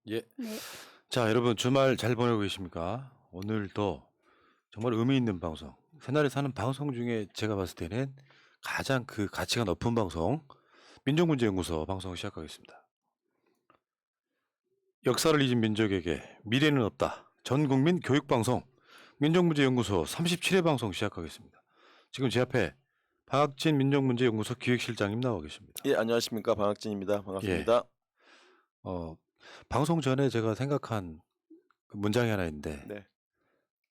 예. 네. 자, 여러분 주말 잘 보내고 계십니까? 오늘도 정말 의미 있는 방송, 새날에 사는 방송 중에 제가 봤을 때는 가장 그 가치가 높은 방송, 민족문제연구소 방송 시작하겠습니다. 역사를 잊은 민족에게 미래는 없다. 전국민 교육방송, 민족문제연구소 37회 방송 시작하겠습니다. 지금 제 앞에 박진 민족문제연구소 기획실장님 나와 계십니다. 예, 안녕하십니까. 방학진입니다. 예. 반갑습니다. 방송 전에 제가 생각한 그 문장이 하나 있는데, 네.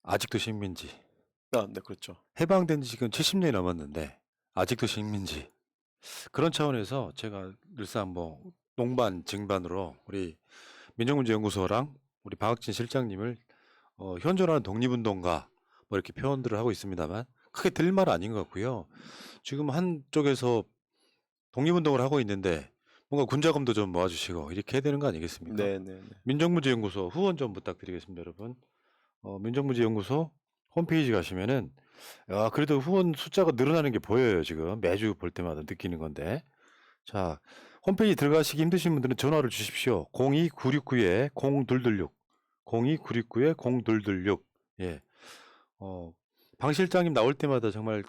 아직도 식민지. 네, 그렇죠. 해방된 지 지금 70년이 넘었는데 아직도 식민지. 그런 차원에서 제가 늘상 뭐 농반 증반으로 우리 민족문제연구소랑 우리 박학진 실장님을 현존하는 독립운동가 뭐 이렇게 표현들을 하고 있습니다만 크게 들 말 아닌 것 같고요. 지금 한쪽에서 독립운동을 하고 있는데 뭔가 군자금도 좀 모아주시고 이렇게 해야 되는 거 아니겠습니까? 네. 민족문제연구소 후원 좀 부탁드리겠습니다, 여러분. 민족문제연구소 홈페이지 가시면은 그래도 후원 숫자가 늘어나는 게 보여요. 지금 매주 볼 때마다 느끼는 건데. 자, 홈페이지 들어가시기 힘드신 분들은 전화를 주십시오. 02969-0226 02969-0226. 예. 방 실장님 나올 때마다 정말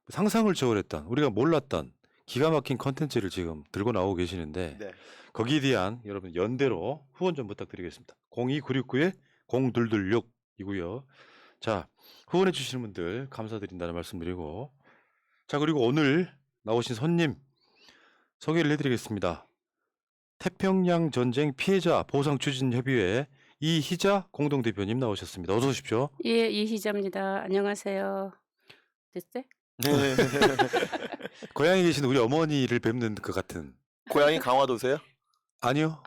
상상을 초월했던, 우리가 몰랐던 기가 막힌 컨텐츠를 지금 들고 나오고 계시는데, 네. 거기에 대한 여러분 연대로 후원 좀 부탁드리겠습니다. 02969-0226 이고요. 자, 후원해 주시는 분들 감사드린다는 말씀드리고, 자, 그리고 오늘 나오신 손님 소개를 해드리겠습니다. 태평양 전쟁 피해자 보상 추진 협의회 이희자 공동대표님 나오셨습니다. 어서 오십시오. 예, 이희자입니다. 안녕하세요. 됐어요? 네. 고향에 계신 우리 어머니를 뵙는 것 같은. 고향이 강화도세요? 아니요.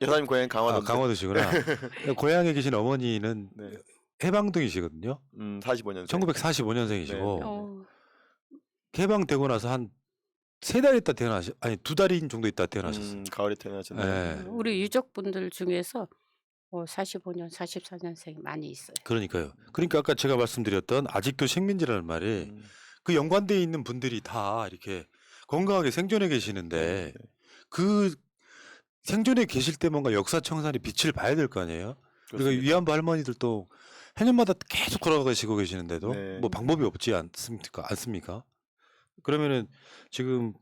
여사님 고향이 강화도. 강화도시구나. 고향에 계신 어머니는 네. 해방동이시거든요. 45년생. 1945년생이시고 네. 해방되고 나서 한 3달 있다 아니 2달인 정도 있다 태어나셨어요. 가을에 태어나셨네요. 네. 우리 유족분들 중에서 45년, 44년생 많이 있어요. 그러니까요. 그러니까 아까 제가 말씀드렸던 아직도 식민지라는 말이 그 연관되어 있는 분들이 다 이렇게 건강하게 생존해 계시는데 그 생존해 계실 때 뭔가 역사 청산의 빛을 봐야 될 거 아니에요. 그리고 위안부 할머니들도 해년마다 계속 돌아가시고 계시는데도 네. 뭐 방법이 없지 않습니까? 그러면은 지금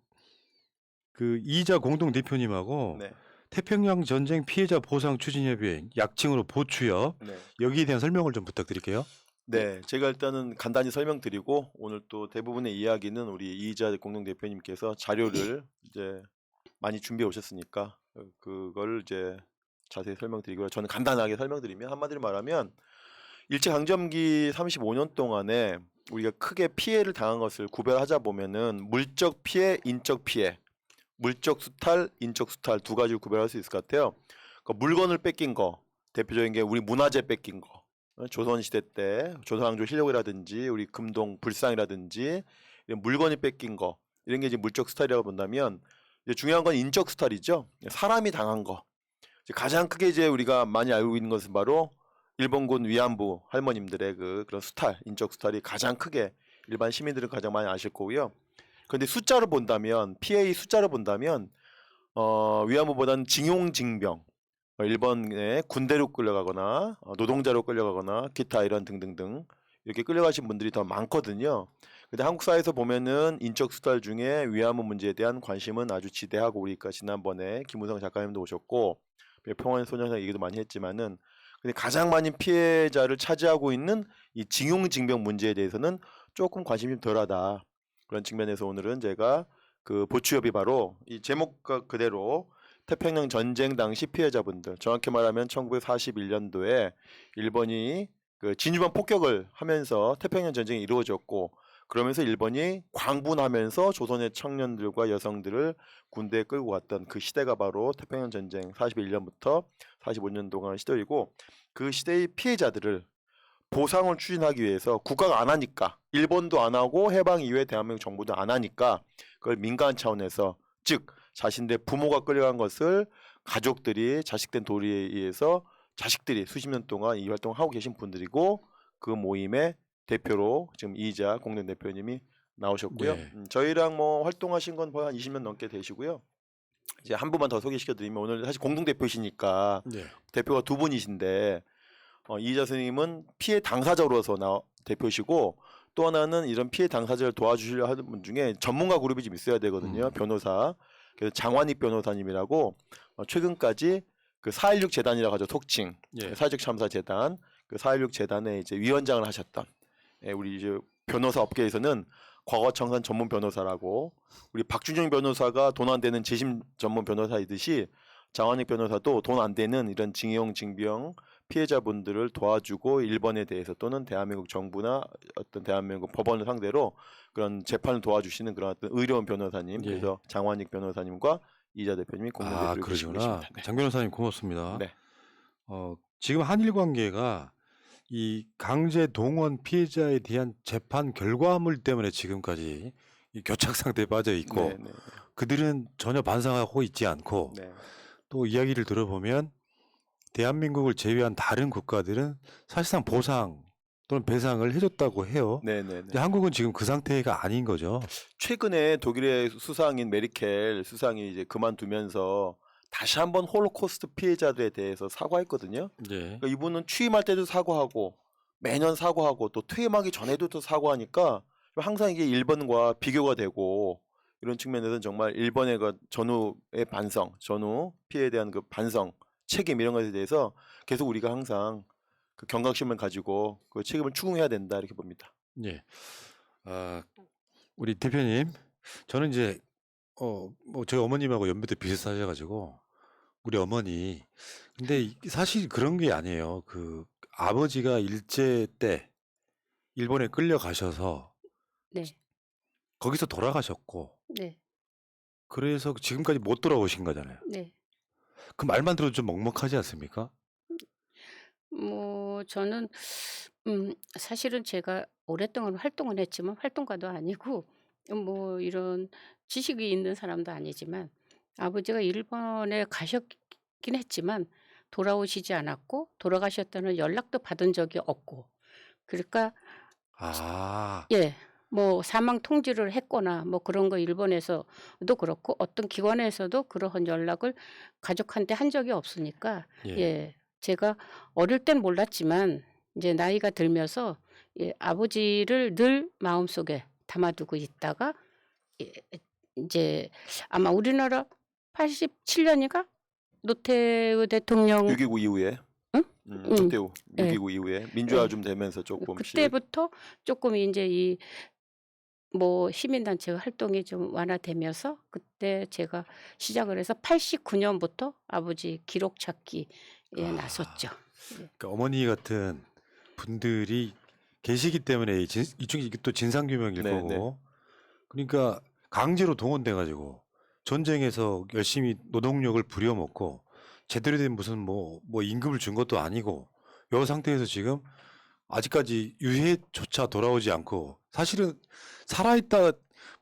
그 이자 공동 대표님하고 네. 태평양 전쟁 피해자 보상 추진 협의회 약칭으로 보추협 네. 여기에 대한 설명을 좀 부탁드릴게요. 네, 제가 일단은 간단히 설명드리고 오늘 또 대부분의 이야기는 우리 이희자 공동 대표님께서 자료를 이제 많이 준비해 오셨으니까 그걸 이제 자세히 설명드리고요. 저는 간단하게 설명드리면 한마디로 말하면 일제강점기 35년 동안에 우리가 크게 피해를 당한 것을 구별하자 보면은 물적 피해, 인적 피해, 물적 수탈, 인적 수탈 두 가지를 구별할 수 있을 것 같아요. 그러니까 물건을 뺏긴 거, 대표적인 게 우리 문화재 뺏긴 거. 조선시대 때 조선왕조 실록이라든지 우리 금동 불상이라든지 이런 물건이 뺏긴 거 이런 게 이제 물적 수탈이라고 본다면 이제 중요한 건 인적 수탈이죠. 사람이 당한 거. 이제 가장 크게 이제 우리가 많이 알고 있는 것은 바로 일본군 위안부 할머님들의 그런 수탈, 인적 수탈이 가장 크게 일반 시민들은 가장 많이 아실 거고요. 그런데 숫자로 본다면 피해의 숫자로 본다면 위안부보다는 징용징병 일본의 군대로 끌려가거나 노동자로 끌려가거나 기타 이런 등등등 이렇게 끌려가신 분들이 더 많거든요. 근데 한국 사회에서 보면은 인적 수탈 중에 위안부 문제에 대한 관심은 아주 지대하고 우리가 지난번에 김우성 작가님도 오셨고 평화의 소녀상 얘기도 많이 했지만은 근데 가장 많은 피해자를 차지하고 있는 이 징용징병 문제에 대해서는 조금 관심이 좀 덜하다. 그런 측면에서 오늘은 제가 그 보추협이 바로 이 제목 그대로 태평양 전쟁 당시 피해자분들, 정확히 말하면 1941년도에 일본이 그 진주만 폭격을 하면서 태평양 전쟁이 이루어졌고 그러면서 일본이 광분하면서 조선의 청년들과 여성들을 군대에 끌고 갔던 그 시대가 바로 태평양 전쟁 41년부터 45년 동안 시절이고 그 시대의 피해자들을 보상을 추진하기 위해서 국가가 안 하니까 일본도 안 하고 해방 이후에 대한민국 정부도 안 하니까 그걸 민간 차원에서 즉 자신들 부모가 끌려간 것을 가족들이 자식된 도리에 의해서 자식들이 수십 년 동안 이 활동을 하고 계신 분들이고 그 모임의 대표로 지금 이희자 공동 대표님이 나오셨고요. 네. 저희랑 뭐 활동하신 건 거의 한 20년 넘게 되시고요. 이제 한 분만 더 소개시켜드리면 오늘 사실 공동 대표시니까 네. 대표가 두 분이신데 이희자 선생님은 피해 당사자로서 대표시고 또 하나는 이런 피해 당사자를 도와주시려 하는 분 중에 전문가 그룹이 좀 있어야 되거든요. 변호사. 그래서 장완익 변호사님이라고 최근까지 그 4.16 재단이라고 하죠. 속칭 예. 사회적 참사 재단 그 4.16 재단의 이제 위원장을 하셨던 우리 이제 변호사 업계에서는 과거 청산 전문 변호사라고 우리 박준영 변호사가 돈 안 되는 재심 전문 변호사이듯이 장완익 변호사도 돈 안 되는 이런 징용 징병 피해자분들을 도와주고 일본에 대해서 또는 대한민국 정부나 어떤 대한민국 법원을 상대로 그런 재판을 도와주시는 그런 어떤 의료원 변호사님 예. 그래서 장완익 변호사님과 이희자 대표님이 공동 아, 대표로 계시고 그러시구나. 계십니다. 장 변호사님 고맙습니다. 네. 지금 한일 관계가 이 강제 동원 피해자에 대한 재판 결과물 때문에 지금까지 이 교착 상태에 빠져 있고 네, 네, 그들은 전혀 반성하고 있지 않고 네. 또 이야기를 들어보면 대한민국을 제외한 다른 국가들은 사실상 보상 또는 배상을 해줬다고 해요. 네, 네, 네. 근데 한국은 지금 그 상태가 아닌 거죠. 최근에 독일의 수상인 메리켈 수상이 이제 그만두면서 다시 한번 홀로코스트 피해자들에 대해서 사과했거든요. 예. 그러니까 이분은 취임할 때도 사과하고 매년 사과하고 또 퇴임하기 전에도 또 사과하니까 항상 이게 일본과 비교가 되고 이런 측면에서는 정말 일본의 그 전후의 반성, 전후 피해에 대한 그 반성, 책임 이런 것에 대해서 계속 우리가 항상 그 경각심을 가지고 그 책임을 추궁해야 된다 이렇게 봅니다. 예. 우리 대표님, 저는 이제 뭐 저희 어머님하고 연배도 비슷하셔가지고 우리 어머니 근데 사실 그런 게 아니에요. 그 아버지가 일제 때 일본에 끌려가셔서 네. 거기서 돌아가셨고 네. 그래서 지금까지 못 돌아오신 거잖아요. 네. 그 말만 들어도 좀 먹먹하지 않습니까? 뭐 저는 사실은 제가 오랫동안 활동을 했지만 활동가도 아니고 뭐 이런 지식이 있는 사람도 아니지만 아버지가 일본에 가셨긴 했지만 돌아오시지 않았고 돌아가셨다는 연락도 받은 적이 없고 그러니까 아, 예. 뭐 사망 통지를 했거나 뭐 그런 거 일본에서도 그렇고 어떤 기관에서도 그러한 연락을 가족한테 한 적이 없으니까 예. 예. 제가 어릴 땐 몰랐지만 이제 나이가 들면서 예, 아버지를 늘 마음속에 담아두고 있다가 예, 이제 아마 우리나라 87년인가 노태우 대통령 6.29 이후에 응? 노태우 예. 6.29 이후에 민주화 예. 좀 되면서 조금씩 그때부터 조금 이제 이 뭐 시민단체 활동이 좀 완화되면서 그때 제가 시작을 해서 89년부터 아버지 기록 찾기에 나섰죠. 예. 그러니까 어머니 같은 분들이 계시기 때문에 이쪽이 이게 또 진상규명일 네, 거고 그러니까 강제로 동원돼가지고 전쟁에서 열심히 노동력을 부려먹고 제대로 된 무슨 뭐 임금을 준 것도 아니고 이 상태에서 지금 아직까지 유해조차 돌아오지 않고 사실은 살아있다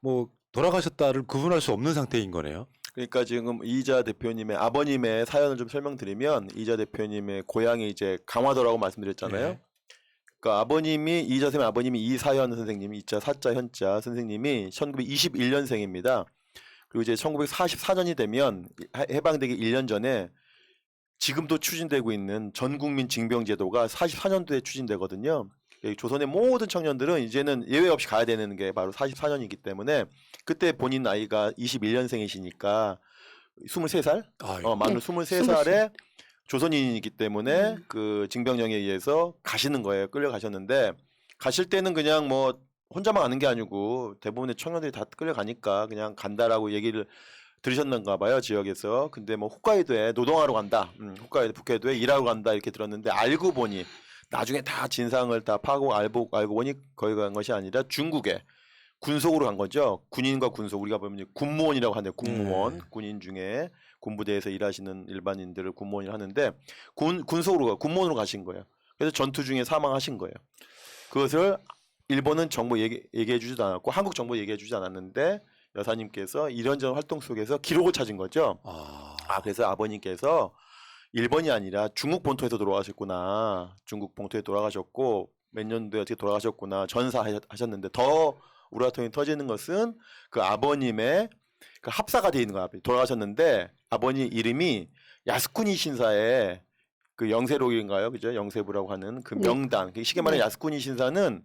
뭐 돌아가셨다를 구분할 수 없는 상태인 거네요. 그러니까 지금 이희자 대표님의 아버님의 사연을 좀 설명드리면 이희자 대표님의 고향이 이제 강화도라고 말씀드렸잖아요. 예. 그러니까 아버님이 이희자 선생님 아버님이 이사현 선생님이 이자 사자 현자 선생님이 1921년생입니다. 그리고 이제 1944년이 되면 해방되기 1년 전에 지금도 추진되고 있는 전국민 징병제도가 44년도에 추진되거든요. 조선의 모든 청년들은 이제는 예외 없이 가야 되는 게 바로 44년이기 때문에 그때 본인 나이가 21년생이시니까 23살? 만으로 네, 23살에 조선인이기 때문에 그 징병령에 의해서 가시는 거예요. 끌려가셨는데 가실 때는 그냥 뭐 혼자만 가는 게 아니고 대부분의 청년들이 다 끌려가니까 그냥 간다라고 얘기를 들으셨는가 봐요, 지역에서. 근데 뭐 홋카이도에 노동하러 간다. 홋카이도 북해도에 일하러 간다 이렇게 들었는데 알고 보니 나중에 다 진상을 다 파고 알고 보니 거기 간 것이 아니라 중국에 군속으로 간 거죠. 군인과 군속. 우리가 보면 군무원이라고 하는데 군무원, 군인 중에 군부대에서 일하시는 일반인들을 군무원이라고 하는데 군속으로 군무원으로 가신 거예요. 그래서 전투 중에 사망하신 거예요. 그것을 일본은 정보 얘기해 주지도 않았고 한국 정보 얘기해 주지 않았는데 여사님께서 이런저런 활동 속에서 기록을 찾은 거죠. 그래서 아버님께서 일본이 아니라 중국 본토에서 돌아가셨구나. 중국 본토에 돌아가셨고 몇 년도에 어떻게 돌아가셨구나. 전사하셨는데 더 우라통이 터지는 것은 그 아버님의 그 합사가 돼 있는 거야. 돌아가셨는데 아버님 이름이 야스쿠니 신사의 그 영세록인가요? 그죠? 영세부라고 하는 그 네. 명단. 쉽게 말해 네. 야스쿠니 신사는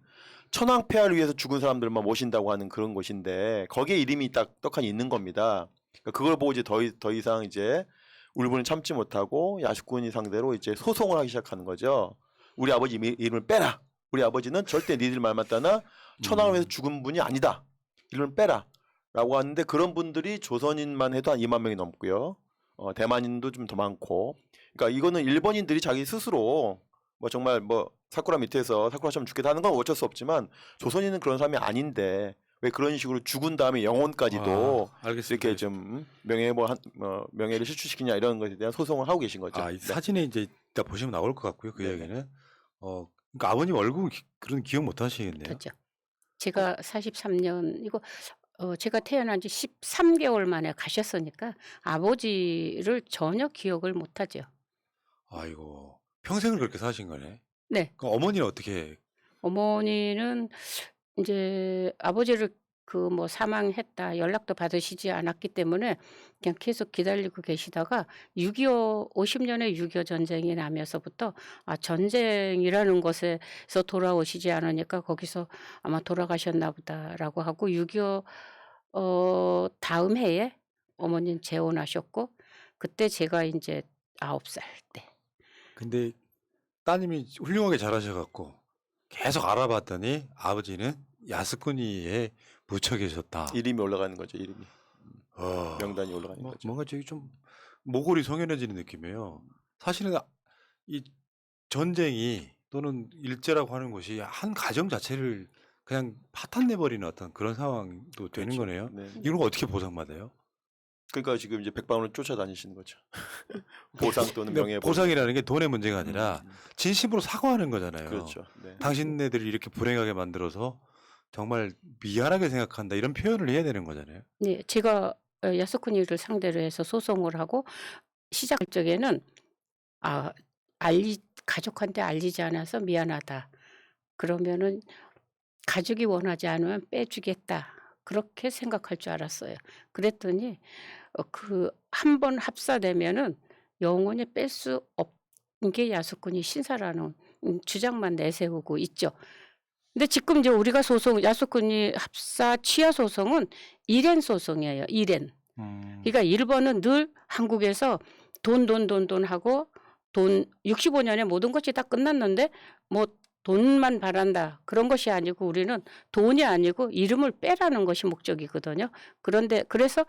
천황폐하를 위해서 죽은 사람들만 모신다고 하는 그런 곳인데 거기에 이름이 딱 떡하니 있는 겁니다. 그러니까 그걸 보고 이제 더 이상 이제 울분을 참지 못하고 야스쿠니 상대로 이제 소송을 하기 시작하는 거죠. 우리 아버지 이름을 빼라. 우리 아버지는 절대 니들 말만 따나 천황을 위해서 죽은 분이 아니다. 이름을 빼라. 라고 하는데 그런 분들이 조선인만 해도 한 2만 명이 넘고요. 대만인도 좀 더 많고. 그러니까 이거는 일본인들이 자기 스스로 뭐 정말 뭐 사쿠라 밑에서 사쿠라처럼 죽겠다 하는 건 어쩔 수 없지만 조선인은 그런 사람이 아닌데 왜 그런 식으로 죽은 다음에 영혼까지도 알겠습니다. 이렇게 좀 명예를 실추시키냐 이런 것에 대한 소송을 하고 계신 거죠. 이 네. 사진에 이제 이따 보시면 나올 것 같고요. 그 네네. 이야기는. 그러니까 아버님 얼굴 그런 기억 못 하시겠네요. 그렇죠. 제가 43년 이거 제가 태어난 지 13개월 만에 가셨으니까 아버지를 전혀 기억을 못 하죠. 아이고, 평생을 그렇게 사신 거네. 네. 그럼 어머니는 어떻게? 어머니는 이제 아버지를 그 뭐 사망했다 연락도 받으시지 않았기 때문에 그냥 계속 기다리고 계시다가 6.25 50년의 6.25 전쟁이 나면서부터 전쟁이라는 곳에서 돌아오시지 않으니까 거기서 아마 돌아가셨나 보다라고 하고 6.25 다음 해에 어머니는 재혼하셨고 그때 제가 이제 9살 때. 근데 따님이 훌륭하게 잘하셔갖고 계속 알아봤더니 아버지는 야스쿠니에 묻혀 계셨다. 이름이 올라가는 거죠. 이름이 어, 명단이 올라가는 거죠. 뭔가 저기 좀 모골이 송연해지는 느낌이에요. 사실은 이 전쟁이 또는 일제라고 하는 것이 한 가정 자체를 그냥 파탄내버리는 어떤 그런 상황도 되는 그렇죠. 거네요. 네. 이런 거 어떻게 보상받아요? 그러니까 지금 이제 백방으로 쫓아다니시는 거죠. 보상 또는 근데 명예 보상이라는 게 돈의 문제가 아니라 음. 진심으로 사과하는 거잖아요. 그렇죠. 네. 당신네들이 이렇게 불행하게 만들어서 정말 미안하게 생각한다 이런 표현을 해야 되는 거잖아요. 네, 제가 야스쿠니를 상대로 해서 소송을 하고 시작할 적에는 가족한테 알리지 않아서 미안하다. 그러면은 가족이 원하지 않으면 빼주겠다. 그렇게 생각할 줄 알았어요. 그랬더니 그 한 번 합사되면은 영원히 뺄 수 없는 게 야스쿠니 신사라는 주장만 내세우고 있죠. 근데 지금 이제 우리가 야스쿠니 합사 취하 소송은 이렌 소송이에요. 이렌. 그러니까 일본은 늘 한국에서 돈 하고 65년에 모든 것이 다 끝났는데 뭐 돈만 바란다. 그런 것이 아니고 우리는 돈이 아니고 이름을 빼라는 것이 목적이거든요. 그런데 그래서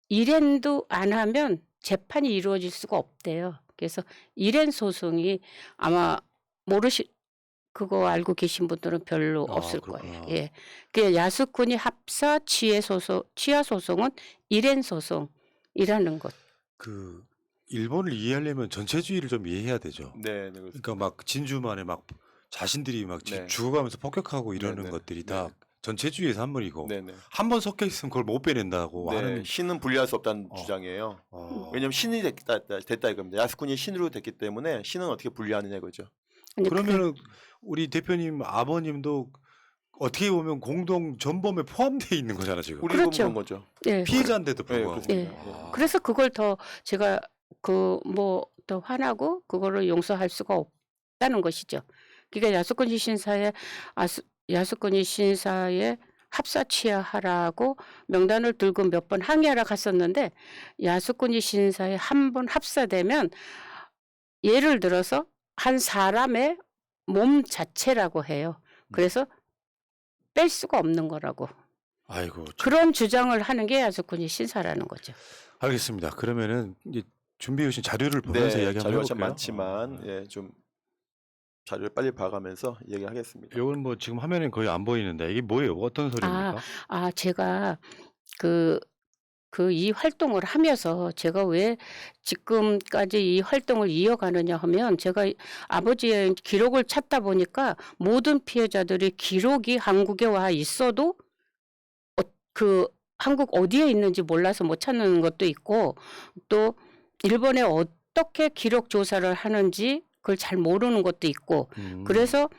이렌도 안 하면 재판이 이루어질 수가 없대요. 그래서 이렌 소송이 아마 그거 알고 계신 분들은 별로 없을 그렇구나. 거예요. 예. 그 야스쿠니 합사 취하 소송은 이렌 소송이라는 것. 그 일본을 이해하려면 전체주의를 좀 이해해야 되죠. 네, 네, 그러니까 막 진주만에 막 자신들이 막 네. 죽어가면서 폭격하고 이러는 네, 네. 것들이 네. 다 전체주의의 산물이고 네, 네. 한 번 섞여 있으면 그걸 못 빼낸다고 네, 하는. 신은 분리할 수 없다는 어. 주장이에요. 어, 왜냐면 신이 됐다 이겁니다. 야스쿠니 신으로 됐기 때문에 신은 어떻게 분리하느냐 이거죠. 근데 그러면은 우리 대표님 아버님도 어떻게 보면 공동 전범에 포함되어 있는 거잖아 지금. 우리 그렇죠. 그런 거죠. 예. 피해자인데도 네, 불구하고. 그렇습니다. 아. 그래서 그걸 더 제가 더 화나고 그거를 용서할 수가 없다는 것이죠. 그러니까 야스쿠니 신사에 합사 취하하라고 명단을 들고 몇 번 항의하러 갔었는데 야스쿠니 신사에 한 번 합사되면 예를 들어서 한 사람의 몸 자체라고 해요. 그래서 뺄 수가 없는 거라고. 아이고. 참. 그런 주장을 하는 게 야스쿠니 신사라는 거죠. 알겠습니다. 그러면은 이제 준비해 오신 자료를 보면서 네, 이야기 한번 자료가 해볼까요? 참 많지만 예, 좀 자료를 빨리 봐가면서 얘기하겠습니다. 이건 뭐 지금 화면에 거의 안 보이는데 이게 뭐예요? 어떤 소리입니까? 제가 이 활동을 하면서 제가 왜 지금까지 이 활동을 이어가느냐 하면 제가 아버지의 기록을 찾다 보니까 모든 피해자들의 기록이 한국에 와 있어도 한국 어디에 있는지 몰라서 못 찾는 것도 있고 또 일본에 어떻게 기록 조사를 하는지 그걸 잘 모르는 것도 있고 그래서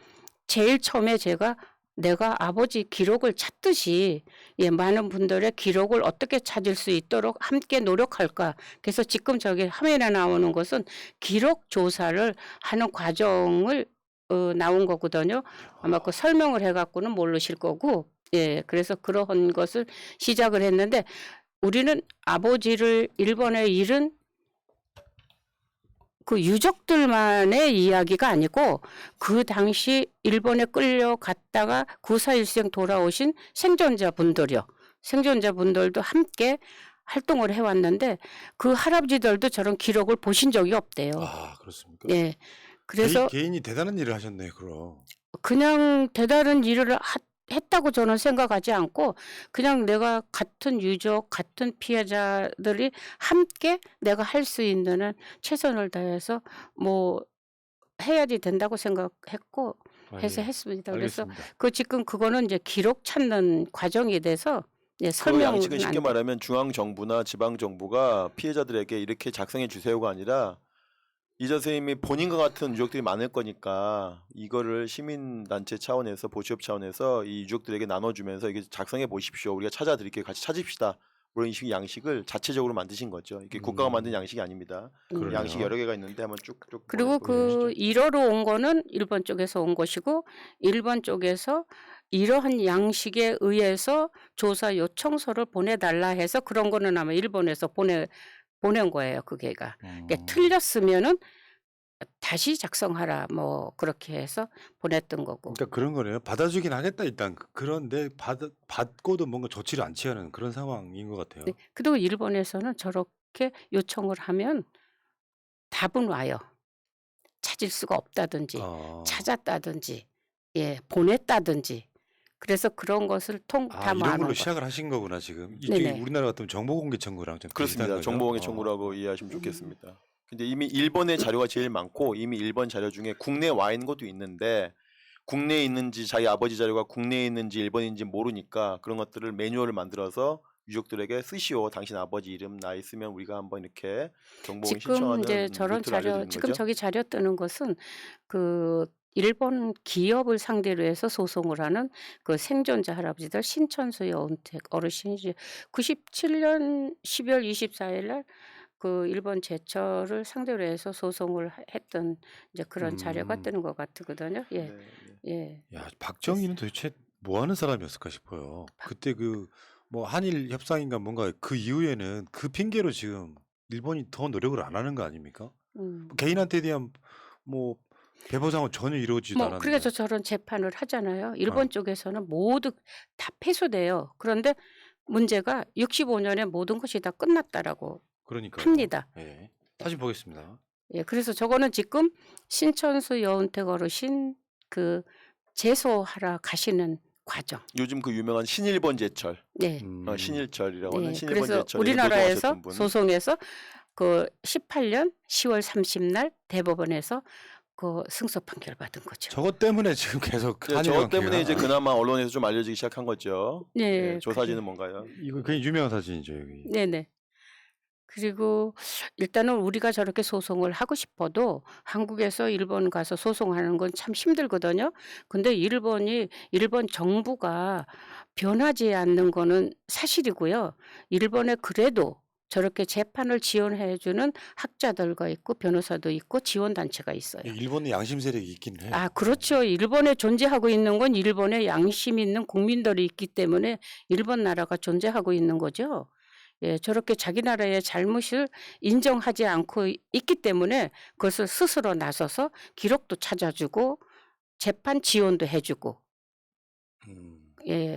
제일 처음에 제가 내가 아버지 기록을 찾듯이 많은 분들의 기록을 어떻게 찾을 수 있도록 함께 노력할까. 그래서 지금 저기 화면에 나오는 것은 기록 조사를 하는 과정을 나온 거거든요. 아마 그 설명을 해갖고는 모르실 거고, 그래서 그러한 것을 시작을 했는데 우리는 아버지를 일본에 잃은 그 유족들만의 이야기가 아니고 그 당시 일본에 끌려갔다가 구사일생 돌아오신 생존자분들이요. 생존자분들도 함께 활동을 해왔는데 그 할아버지들도 저런 기록을 보신 적이 없대요. 아, 그렇습니까? 예. 그래서 개인이 대단한 일을 하셨네, 그럼. 그냥 대단한 일을 했다고 저는 생각하지 않고 그냥 내가 같은 유족, 같은 피해자들이 함께 내가 할 수 있는 최선을 다해서 뭐 해야지 된다고 생각했고 해서 예. 했습니다. 그래서 알겠습니다. 지금 그거는 이제 기록 찾는 과정이 돼서 그 설명은 양식은 쉽게 안 돼. 말하면 중앙 정부나 지방 정부가 피해자들에게 이렇게 작성해 주세요가 아니라 이자 선생님이 본인과 같은 유족들이 많을 거니까 이거를 시민단체 차원에서 보시업 차원에서 이 유족들에게 나눠주면서 이게 작성해 보십시오. 우리가 찾아드릴게요. 같이 찾읍시다. 그런 식의 양식을 자체적으로 만드신 거죠. 이게 국가가 만든 양식이 아닙니다. 그러네요. 양식이 여러 개가 있는데 한번 쭉쭉 그리고 그 1호로 온 거는 일본 쪽에서 온 것이고 일본 쪽에서 이러한 양식에 의해서 조사 요청서를 보내달라 해서 그런 거는 아마 일본에서 보낸 거예요. 그게가. 그러니까 틀렸으면은 다시 작성하라 뭐 그렇게 해서 보냈던 거고. 그러니까 그런 거네요. 받아주긴 하겠다 일단. 그런데 받고도 뭔가 조치를 안 취하는 그런 상황인 것 같아요. 네. 그리고 일본에서는 저렇게 요청을 하면 답은 와요. 찾을 수가 없다든지 찾았다든지 보냈다든지. 그래서 그런 것을 다 이런 걸로 말하는 거예요. 시작을 하신 거구나 지금. 이쪽이 네네. 우리나라 같으면 정보공개 청구랑 좀 비슷한 그렇습니다. 거죠? 정보공개 청구라고 이해하시면 좋겠습니다. 근데 이미 일본의 자료가 제일 많고 이미 일본 자료 중에 국내에 와 있는 것도 있는데 국내에 있는지 자기 아버지 자료가 국내에 있는지 일본인지 모르니까 그런 것들을 매뉴얼을 만들어서 유족들에게 쓰시오. 당신 아버지 이름 나 있으면 우리가 한번 이렇게 정보공개 지금 신청하는 이제 저런 루트를 자료 알려드리는 지금 거죠. 저기 자료 뜨는 것은 그 일본 기업을 상대로 해서 소송을 하는 그 생존자 할아버지들 신천수 여운택 어르신이 97년 12월 24일 날 그 일본 제철을 상대로 해서 소송을 했던 이제 그런 자료가 뜨는 것 같거든요. 네, 네. 야, 박정희는 도대체 뭐 하는 사람이었을까 싶어요. 그때 그 뭐 한일 협상인가 뭔가 그 이후에는 그 핑계로 지금 일본이 더 노력을 안 하는 거 아닙니까? 개인한테 대한 뭐 배보상은 전혀 이루어지지도 않았는데. 그래서 저런 재판을 하잖아요. 일본 쪽에서는 모두 다 패소돼요. 그런데 문제가 65년에 모든 것이 다 끝났다라고 그러니까요. 합니다. 예. 다시 보겠습니다. 그래서 저거는 지금 신천수 여운택 어르신 그 제소하러 가시는 과정. 요즘 그 유명한 신일본 제철, 네. 신일철이라고 하는 신일본 그래서 제철에 우리나라에서 노동하셨던 분. 소송해서 그 18년 10월 30날 대법원에서 그 승소 판결 받은 거죠. 저것 때문에 지금 계속 저것 때문에 이제 그나마 언론에서 좀 알려지기 시작한 거죠. 네. 저 사진은 뭔가요? 이거 굉장히 유명한 사진이죠, 여기. 네네. 그리고 일단은 우리가 저렇게 소송을 하고 싶어도 한국에서 일본 가서 소송하는 건 참 힘들거든요. 근데 일본 정부가 변하지 않는 거는 사실이고요. 일본에 그래도 저렇게 재판을 지원해 주는 학자들과 있고 변호사도 있고 지원 단체가 있어요. 일본의 양심 세력이 있긴 해요. 그렇죠. 일본에 존재하고 있는 건 일본에 양심 있는 국민들이 있기 때문에 일본 나라가 존재하고 있는 거죠. 저렇게 자기 나라의 잘못을 인정하지 않고 있기 때문에 그것을 스스로 나서서 기록도 찾아주고 재판 지원도 해주고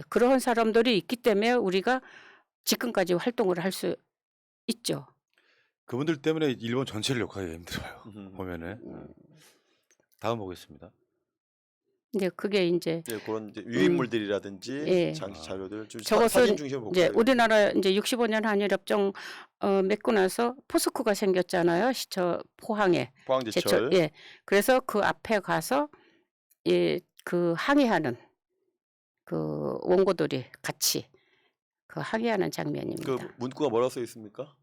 그런 사람들이 있기 때문에 우리가 지금까지 활동을 할 수 있죠. 그분들 때문에 일본 전체를 욕하기가 힘들어요. 보면은. 다음 보겠습니다. 근데 그게 이제 그런 이제 유인물들이라든지 장식 자료들 좀 사진 중심으로 볼까요? 이제 우리나라 이제 65년 한일협정 맺고 나서 포스코가 생겼잖아요. 포항에. 포항제철. 그래서 그 앞에 가서 그 항해하는 그 원고들이 같이 그 항해하는 장면입니다. 그 문구가 뭐라고 써 있습니까?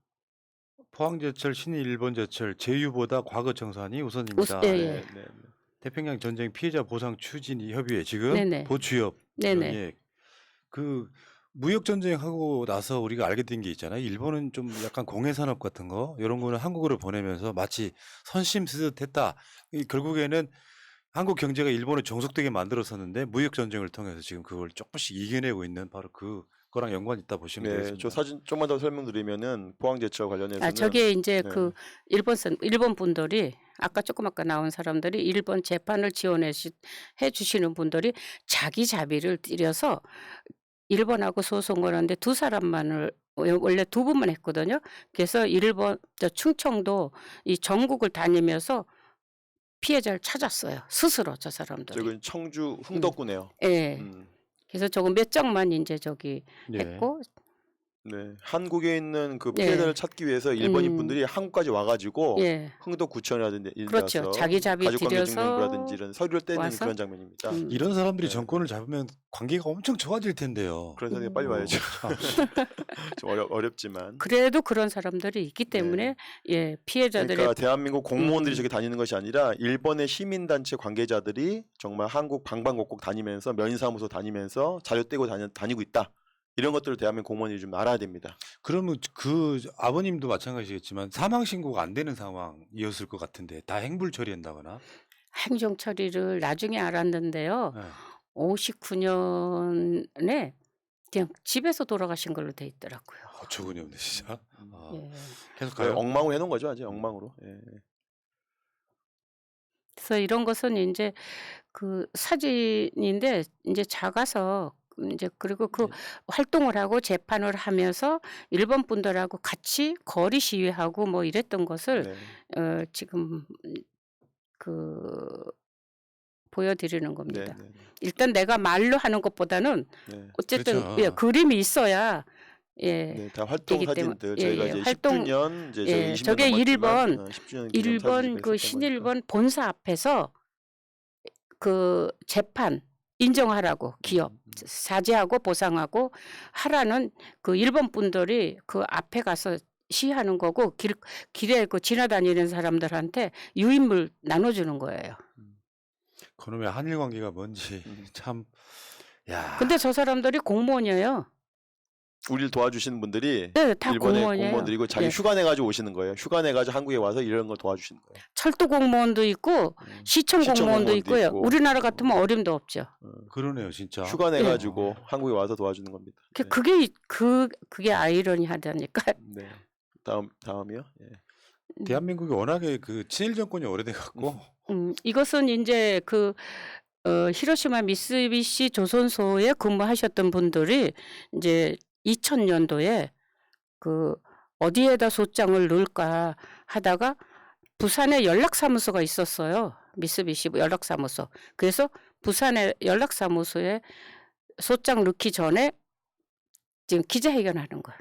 포항제철, 신일본제철 제휴보다 과거 청산이 우선입니다. 네. 태평양 전쟁 피해자 보상 추진 협의회 지금 네네. 보추협 네네. 예. 그 무역 전쟁하고 나서 우리가 알게 된 게 있잖아요. 일본은 좀 약간 공해 산업 같은 거 이런 거는 한국으로 보내면서 마치 선심 쓰듯 했다. 결국에는 한국 경제가 일본에 종속되게 만들었었는데 무역 전쟁을 통해서 지금 그걸 조금씩 이겨내고 있는 바로 그거랑 연관이 있다 보시면 네, 저 되겠습니다. 사진 좀만 더 설명드리면은 포항제철 관련해서는 저게 이제 네. 그 일본 분들이 아까 나온 사람들이 일본 재판을 해 주시는 분들이 자기 자비를 들여서 일본하고 소송을 하는데 두 사람만을 원래 두 분만 했거든요. 그래서 일본 충청도 이 전국을 다니면서 피해자를 찾았어요. 스스로 저 사람들이. 저건 청주 흥덕구네요. 예. 음. 그래서 저거 몇 장만 이제 예. 했고 네, 한국에 있는 그 예. 피해자를 찾기 위해서 일본인 음. 분들이 한국까지 와가지고 예. 흥덕구청이라든지 이런 그렇죠. 데서 자기 자비 가족관계증명부라든지 들여서 이런 서류를 떼는 와서 그런 장면입니다. 이런 사람들이 네. 정권을 잡으면 관계가 엄청 좋아질 텐데요. 그런 생각이 빨리 와야죠. 참. 좀 어렵지만. 그래도 그런 사람들이 있기 때문에 예, 피해자들의 그러니까 대한민국 공무원들이 음. 저기 다니는 것이 아니라 일본의 시민단체 관계자들이 정말 한국 방방곡곡 다니면서 면사무소 다니면서 자료 떼고 다니고 있다. 이런 것들을 대한민국 공무원이 좀 알아야 됩니다. 그러면 그 아버님도 마찬가지겠지만 사망 신고가 안 되는 상황이었을 것 같은데 다 행불 처리한다거나. 행정 처리를 나중에 알았는데요. 예. 59년에 그냥 집에서 돌아가신 걸로 돼 있더라고요. 어처구니 없네 진짜. 예. 계속 네, 가요. 엉망으로 해놓은 거죠, 아직 엉망으로. 예. 그래서 이런 것은 이제 그 사진인데 이제 작아서 이제 그리고 그 네. 활동을 하고 재판을 하면서 일본 분들하고 같이 거리 시위하고 뭐 이랬던 것을 네. 지금 그 보여드리는 네, 겁니다. 네, 네. 일단 내가 말로 하는 것보다는 네. 어쨌든 그렇죠. 예, 그림이 있어야 예, 네, 다 활동 되기 사진들 때문에 저희가 예, 이제 활동 10주년 이제 예, 저희 20년 저게 넘었지만 일본 10주년 기념 사진을 그 했었던 거니까. 신일본 본사 앞에서 그 재판 인정하라고 기업 사죄하고 보상하고 하라는 그 일본 분들이 그 앞에 가서 시위하는 거고 길에 그 지나다니는 사람들한테 유인물 나눠주는 거예요. 그놈의 한일 관계가 뭔지 참. 야. 근데 저 사람들이 공무원이에요. 우리를 도와주시는 분들이 네, 다 일본의 공무원이에요. 공무원들이고 자기 예. 휴가 내가지고 오시는 거예요. 휴가 내가지고 한국에 와서 이런 걸 도와주시는 거예요. 철도 공무원도 있고 시청 시청 공무원도 공무원도 있고요. 있고. 우리나라 같으면 어림도 없죠. 그러네요 진짜. 휴가 내가지고 한국에 와서 도와주는 겁니다. 네. 그게 아이러니하다니까. 네. 다음이요. 예. 대한민국이 워낙에 그 친일 정권이 오래돼 갖고 이것은 이제 그 히로시마 미쓰비시 조선소에 근무하셨던 분들이 이제 2000년도에 그 어디에다 소장을 넣을까 하다가 부산에 연락사무소가 있었어요. 미쓰비시 연락사무소. 그래서 부산의 연락사무소에 소장 넣기 전에 지금 기자회견하는 거예요.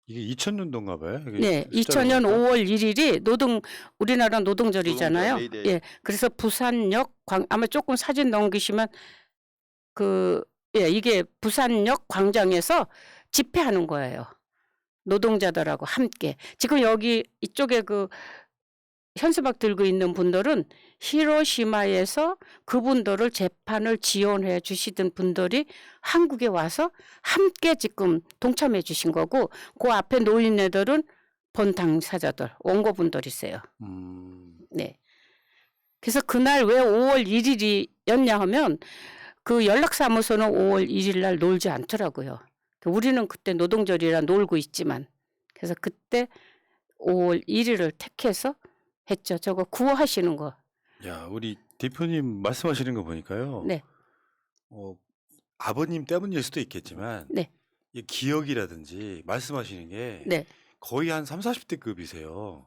이게 2000년도인가 봐요. 이게 네, 숫자를 2000년 보니까. 5월 1일이 우리나라 노동절이잖아요. 노동절, 메이데이. 예, 그래서 부산역 아마 조금 사진 넘기시면 이게 부산역 광장에서 집회하는 거예요. 노동자들하고 함께. 지금 여기 이쪽에 그 현수막 들고 있는 분들은 히로시마에서 그분들을 재판을 지원해 주시던 분들이 한국에 와서 함께 지금 동참해 주신 거고 그 앞에 노인네들은 본 당사자들, 원고분들이세요. 네. 그래서 그날 왜 5월 1일이었냐 하면 그 연락사무소는 5월 1일 날 놀지 않더라고요. 우리는 그때 노동절이라 놀고 있지만 그래서 그때 5월 1일을 택해서 했죠. 저거 구호하시는 거. 야, 우리 대표님 말씀하시는 거 보니까요. 네. 아버님 때문일 수도 있겠지만 네. 이 기억이라든지 말씀하시는 게 네. 거의 한 3, 40대급이세요.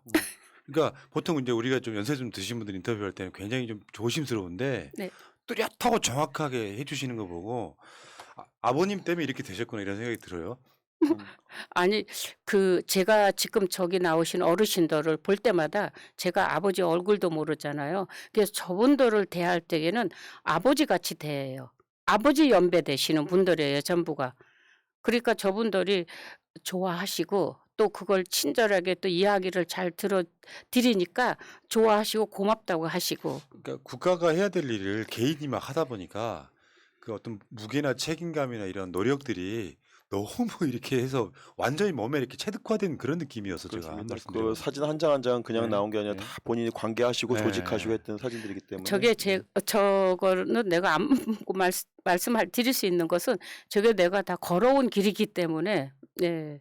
그러니까 보통 이제 우리가 좀 연세 좀 드신 분들 인터뷰할 때는 굉장히 좀 조심스러운데 네. 뚜렷하고 정확하게 해주시는 거 보고 아버님 때문에 이렇게 되셨구나 이런 생각이 들어요. 아니 제가 지금 저기 나오신 어르신들을 볼 때마다 제가 아버지 얼굴도 모르잖아요. 그래서 저분들을 대할 때에는 아버지 같이 대해요. 아버지 연배 되시는 분들이에요 전부가. 그러니까 저분들이 좋아하시고 또 그걸 친절하게 또 이야기를 잘 들어 드리니까 좋아하시고 고맙다고 하시고. 그러니까 국가가 해야 될 일을 개인이 막 하다 보니까 그 어떤 무게나 책임감이나 이런 노력들이 너무 이렇게 해서 완전히 몸에 이렇게 체득화된 그런 느낌이어서 제가 그렇습니다. 말씀드린 그 사진 한 장 한 장 그냥 네. 나온 게 아니라 네. 다 본인이 관계하시고 네. 조직하시고 했던 사진들이기 때문에. 저게 저거는 내가 안 말씀할 드릴 수 있는 것은 저게 내가 다 걸어온 길이기 때문에 네.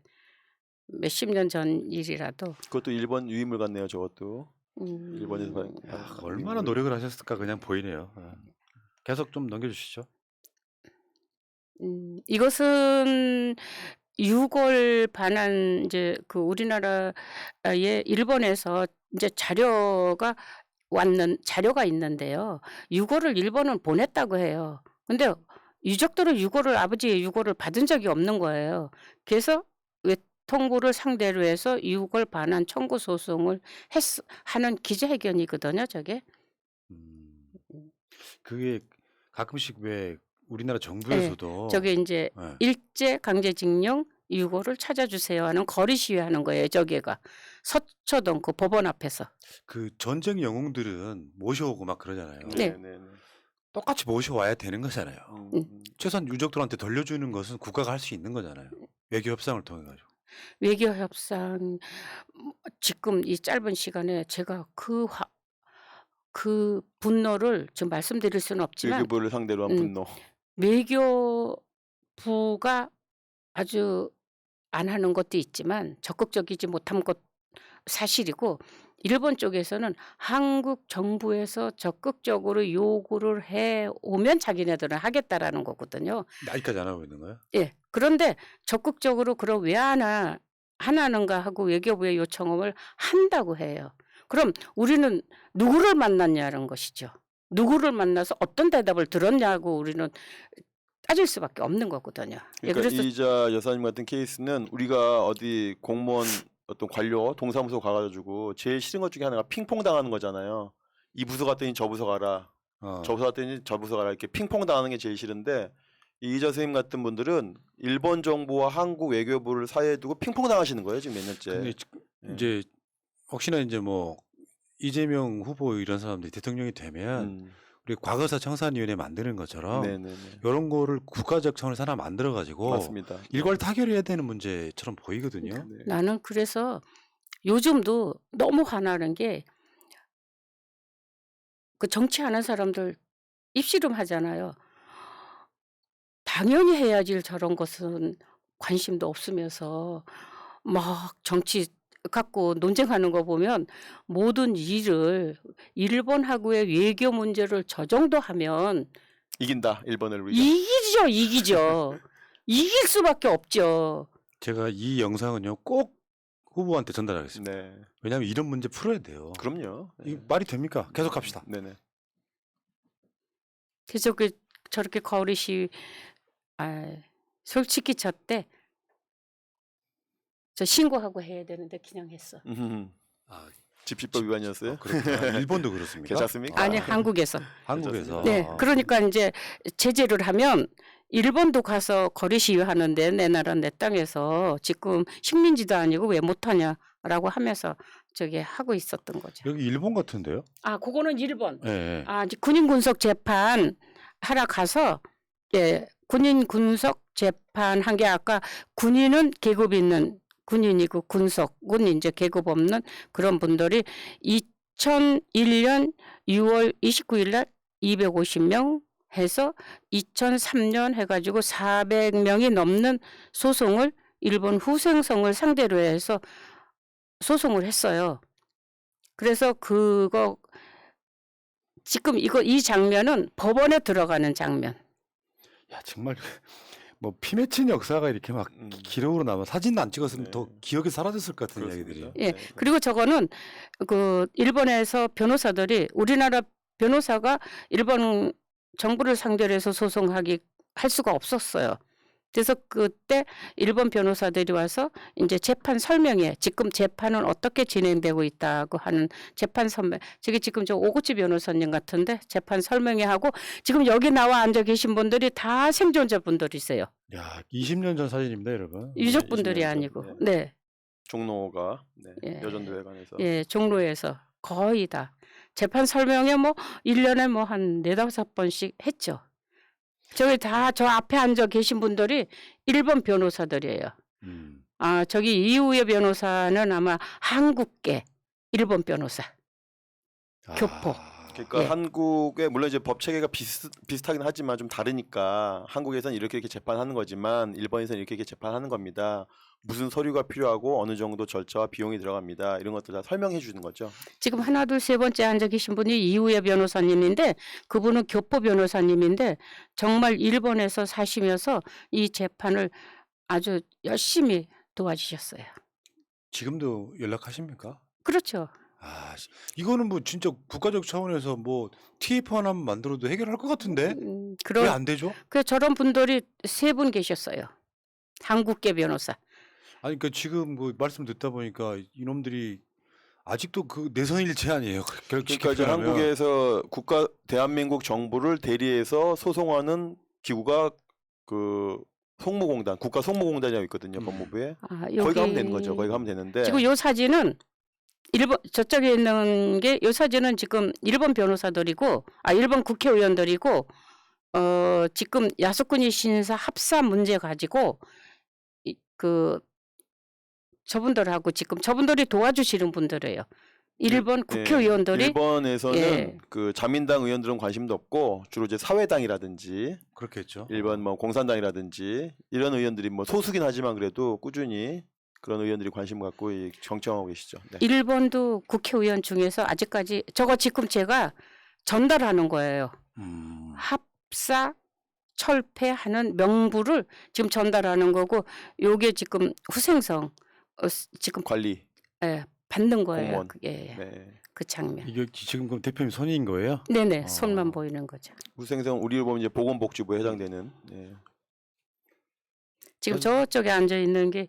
몇십 년 전 일이라도 그것도 일본 유인물 같네요. 저것도 일본에서 야, 얼마나 노력을 하셨을까 그냥 보이네요. 계속 좀 넘겨주시죠. 이것은 6월 반환 이제 그 우리나라에 일본에서 이제 자료가 있는데요. 6월을 일본은 보냈다고 해요. 근데 유족들은 아버지의 6월을 받은 적이 없는 거예요. 그래서 외통부를 상대로 해서 6월 반환 청구 소송을 하는 기자회견이거든요, 저게. 그게 가끔씩 왜 우리나라 정부에서도 저게 이제 네. 일제 강제징용 6월을 찾아주세요 하는 거리 시위하는 거예요. 저게가 서초동 그 법원 앞에서. 그 전쟁 영웅들은 모셔오고 막 그러잖아요. 네. 똑같이 모셔와야 되는 거잖아요. 음. 최소한 유족들한테 돌려주는 것은 국가가 할 수 있는 거잖아요. 외교 협상을 통해 가지고. 외교 협상 지금 이 짧은 시간에 제가 그 분노를 좀 말씀드릴 수는 없지만 외교부를 상대로 한 분노. 외교부가 아주 안 하는 것도 있지만 적극적이지 못한 것 사실이고 일본 쪽에서는 한국 정부에서 적극적으로 요구를 해오면 자기네들은 하겠다라는 거거든요. 아직까지 안 하고 있는 거예요? 예. 그런데 적극적으로 그럼 왜 안 하는가 하고 외교부에 요청을 한다고 해요. 그럼 우리는 누구를 만났냐는 것이죠. 누구를 만나서 어떤 대답을 들었냐고 우리는 따질 수밖에 없는 거거든요. 예, 그러니까 그래서 이자 여사님 같은 케이스는 우리가 어디 공무원 어떤 관료 동사무소 가가지고 제일 싫은 것 중에 하나가 핑퐁 당하는 거잖아요. 이 부서 갔더니 저 부서 가라, 저 부서 갔더니 저 부서 가라 이렇게 핑퐁 당하는 게 제일 싫은데 이자 선생님 같은 분들은 일본 정부와 한국 외교부를 사이에 두고 핑퐁 당하시는 거예요 지금 몇 년째. 근데 이제 혹시나 이제 뭐 이재명 후보 이런 사람들이 대통령이 되면 우리 과거사 청산위원회 만드는 것처럼 이런 거를 국가적 차원에서 하나 만들어 가지고 맞습니다. 일괄 타결해야 되는 문제처럼 보이거든요. 네. 나는 그래서 요즘도 너무 화나는 게 그 정치하는 사람들 입씨름 하잖아요. 당연히 해야지 저런 것은 관심도 없으면서 막 정치 갖고 논쟁하는 거 보면 모든 일을 일본하고의 외교 문제를 저 정도 하면 이긴다 일본을 우리가. 이기죠. 이길 수밖에 없죠. 제가 이 영상은요 꼭 후보한테 전달하겠습니다. 네. 왜냐하면 이런 문제 풀어야 돼요. 그럼요. 이 말이 됩니까? 계속 합시다. 네네. 그래서 저렇게 거리 시위 솔직히 저 신고하고 해야 되는데 그냥 했어. 아, 집시법 위반이었어요? 그렇구나. 일본도 그렇습니까? 괜찮습니까? 아니 한국에서. 한국에서. 네, 그러니까 이제 제재를 하면 일본도 가서 거리 시위하는데 내 나라 내 땅에서 지금 식민지도 아니고 왜 못하냐라고 하면서 저기 하고 있었던 거죠. 여기 일본 같은데요? 그거는 일본. 네. 이제 군인 군속 재판 하러 가서 군인 군속 재판 한 게 아까 군인은 계급 있는 군인이고 군속은 이제 계급 없는 그런 분들이 2001년 6월 29일 날 250명 해서 2003년 해가지고 400명이 넘는 소송을 일본 후생성을 상대로 해서 소송을 했어요. 그래서 지금 이 장면은 법원에 들어가는 장면. 야 정말 뭐 피 맺힌 역사가 이렇게 막 기록으로 남아 사진도 안 찍었으면 네. 더 기억에 사라졌을 것 같은 그렇습니다. 이야기들이. 예. 그리고 저거는 일본에서 변호사들이 우리나라 변호사가 일본 정부를 상대로 해서 할 수가 없었어요. 그래서 그때 일본 변호사들이 와서 이제 재판 설명회, 지금 재판은 어떻게 진행되고 있다고 하는 재판 설명. 저게 지금 저 오구치 변호사님 같은데 재판 설명회 하고 지금 여기 나와 앉아 계신 분들이 다 생존자 분들이세요. 야 20년 전 사진입니다, 여러분. 유족분들이 20년 전. 아니고. 네. 네. 종로가 네, 예. 여전도회관에서 예, 종로에서 거의 다 재판 설명회 뭐 1년에 뭐 한 4-5번씩 했죠. 저기 다 저 앞에 앉아 계신 분들이 일본 변호사들이에요. 아, 저기 이후의 변호사는 아마 한국계 일본 변호사. 교포. 그러니까 예. 한국의 물론 이제 법 체계가 비슷하긴 하지만 좀 다르니까 한국에서는 이렇게 재판하는 거지만 일본에서는 이렇게 재판하는 겁니다. 무슨 서류가 필요하고 어느 정도 절차와 비용이 들어갑니다. 이런 것들 다 설명해 주는 거죠. 지금 하나 둘 세 번째 앉아 계신 분이 이후의 변호사님인데 그분은 교포 변호사님인데 정말 일본에서 사시면서 이 재판을 아주 열심히 도와주셨어요. 지금도 연락하십니까? 그렇죠. 이거는 뭐 진짜 국가적 차원에서 뭐 TF 하나만 만들어도 해결할 것 같은데 왜 그런 안 되죠? 그 저런 분들이 3분 계셨어요. 한국계 변호사. 아니 그러니까 지금 그 말씀 듣다 보니까 이놈들이 아직도 그 내선일체 아니에요. 그러니까 이제 한국에서 대한민국 정부를 대리해서 소송하는 기구가 그 송무공단, 국가 송무공단이라고 있거든요, 법무부에. 거기 가면 되는 거죠. 거기 가면 되는데. 지금 요 사진은 일본 저쪽에 있는 게 요 사진은 지금 일본 변호사들이고 일본 국회의원들이고 지금 야스쿠니 신사 합사 문제 가지고 저분들하고 지금 저분들이 도와주시는 분들이에요. 일본 국회의원들이 일본에서는 그 자민당 의원들은 관심도 없고 주로 이제 사회당이라든지 그렇겠죠. 일본 뭐 공산당이라든지 이런 의원들이 뭐 소수긴 하지만 그래도 꾸준히 그런 의원들이 관심 갖고 정청하고 계시죠. 네. 일본도 국회의원 중에서 아직까지 저거 지금 제가 전달하는 거예요. 합사 철폐하는 명부를 지금 전달하는 거고 요게 지금 후생성 지금 관리 받는 거예요. 공무원. 그게 네. 그 장면. 이게 지금 그럼 대표님 손인 거예요? 네네 손만 보이는 거죠. 후생성 우리로 보면 이제 보건복지부에 해당되는. 네. 지금 저쪽에 앉아 있는 게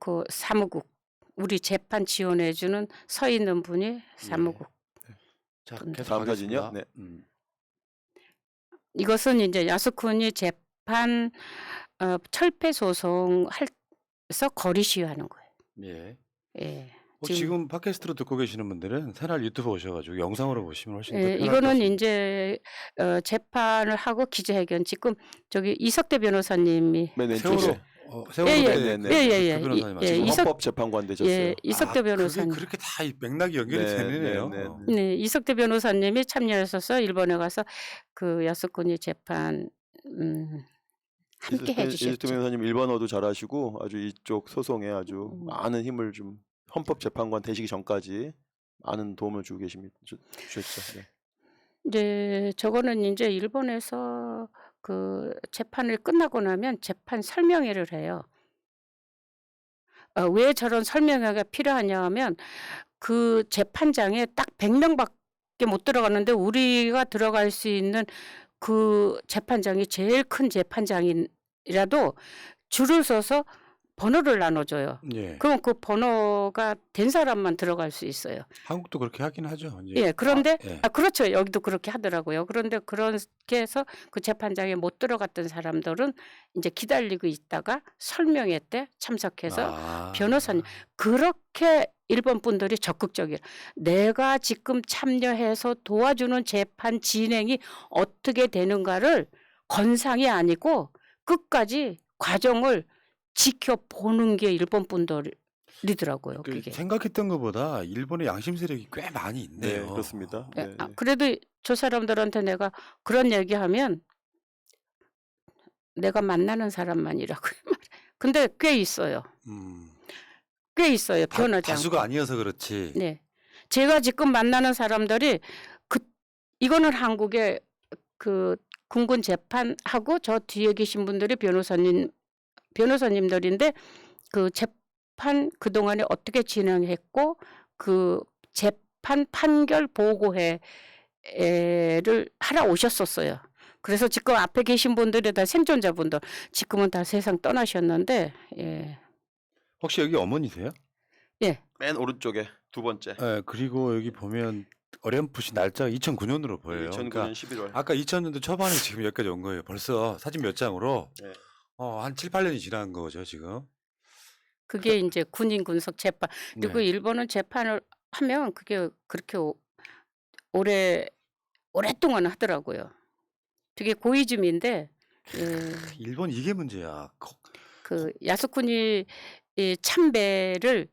그 사무국 우리 재판 지원해주는 서 있는 분이 사무국. 자, 분들. 계속 다음 사진이요. 하겠습니다. 네. 이것은 이제 야스쿠니 재판 철폐 소송해서 거리 시위하는 거예요. 예. 예. 지금 팟캐스트로 듣고 계시는 분들은 새날 유튜브 오셔가지고 영상으로 보시면 훨씬 더 편할 것 이거는 같습니다. 이제 재판을 하고 기자회견 지금 저기 이석대 변호사님이 맨 세월호 왼쪽에 예. 그 변호사님 예, 아시죠? 헌법재판관 되셨어요. 예, 이석대 변호사님. 그게 그렇게 다 맥락이 연결이 네, 되네요. 네. 네, 이석대 변호사님이 참여하셔서 일본에 가서 그 야스쿠니 재판 함께 이석대 해주셨죠. 변호사님 일본어도 잘하시고 아주 이쪽 소송에 아주 많은 힘을 좀 헌법재판관 되시기 전까지 많은 도움을 주고 주셨죠. 네. 이제 저거는 이제 일본에서 그 재판을 끝나고 나면 재판 설명회를 해요. 왜 저런 설명회가 필요하냐 하면 그 재판장에 딱 100명밖에 못 들어가는데 우리가 들어갈 수 있는 그 재판장이 제일 큰 재판장이라도 줄을 서서 번호를 나눠줘요. 예. 그럼 그 번호가 된 사람만 들어갈 수 있어요. 한국도 그렇게 하긴 하죠. 이제. 예, 그런데 예. 그렇죠. 여기도 그렇게 하더라고요. 그런데 그렇게 해서 그 재판장에 못 들어갔던 사람들은 이제 기다리고 있다가 설명회 때 참석해서 변호사님 그렇게 일본 분들이 적극적이에요. 내가 지금 참여해서 도와주는 재판 진행이 어떻게 되는가를 건상이 아니고 끝까지 과정을 지켜보는 게 일본 분들이더라고요. 그게. 생각했던 것보다 일본의 양심 세력이 꽤 많이 있네요. 네, 그렇습니다. 예, 네. 그래도 저 사람들한테 내가 그런 얘기하면 내가 만나는 사람만이라고 말해. 근데 꽤 있어요. 꽤 있어요. 변하지 않고. 다수가 아니어서 그렇지. 네, 제가 지금 만나는 사람들이 이거는 한국의 그 군군 재판하고 저 뒤에 계신 분들이 변호사님들인데 그 재판 그동안에 어떻게 진행했고 그 재판 판결 보고회를 하러 오셨었어요. 그래서 지금 앞에 계신 분들이 다 생존자분들 지금은 다 세상 떠나셨는데 예. 혹시 여기 어머니세요? 예. 맨 오른쪽에 두 번째. 네, 그리고 여기 보면 어렴풋이 날짜가 2009년으로 보여요. 2009년 그러니까 11월. 아까 2000년도 초반에 지금 여기까지 온 거예요. 벌써 사진 몇 장으로 네. 한 7, 8년이 지난 거죠 지금. 그게 이제 군인 군속 재판. 그리고 네. 일본은 재판을 하면 그게 그렇게 오랫동안 하더라고요. 되게 고이즈미인데 일본 이게 문제야. 그 야스쿠니 이 참배를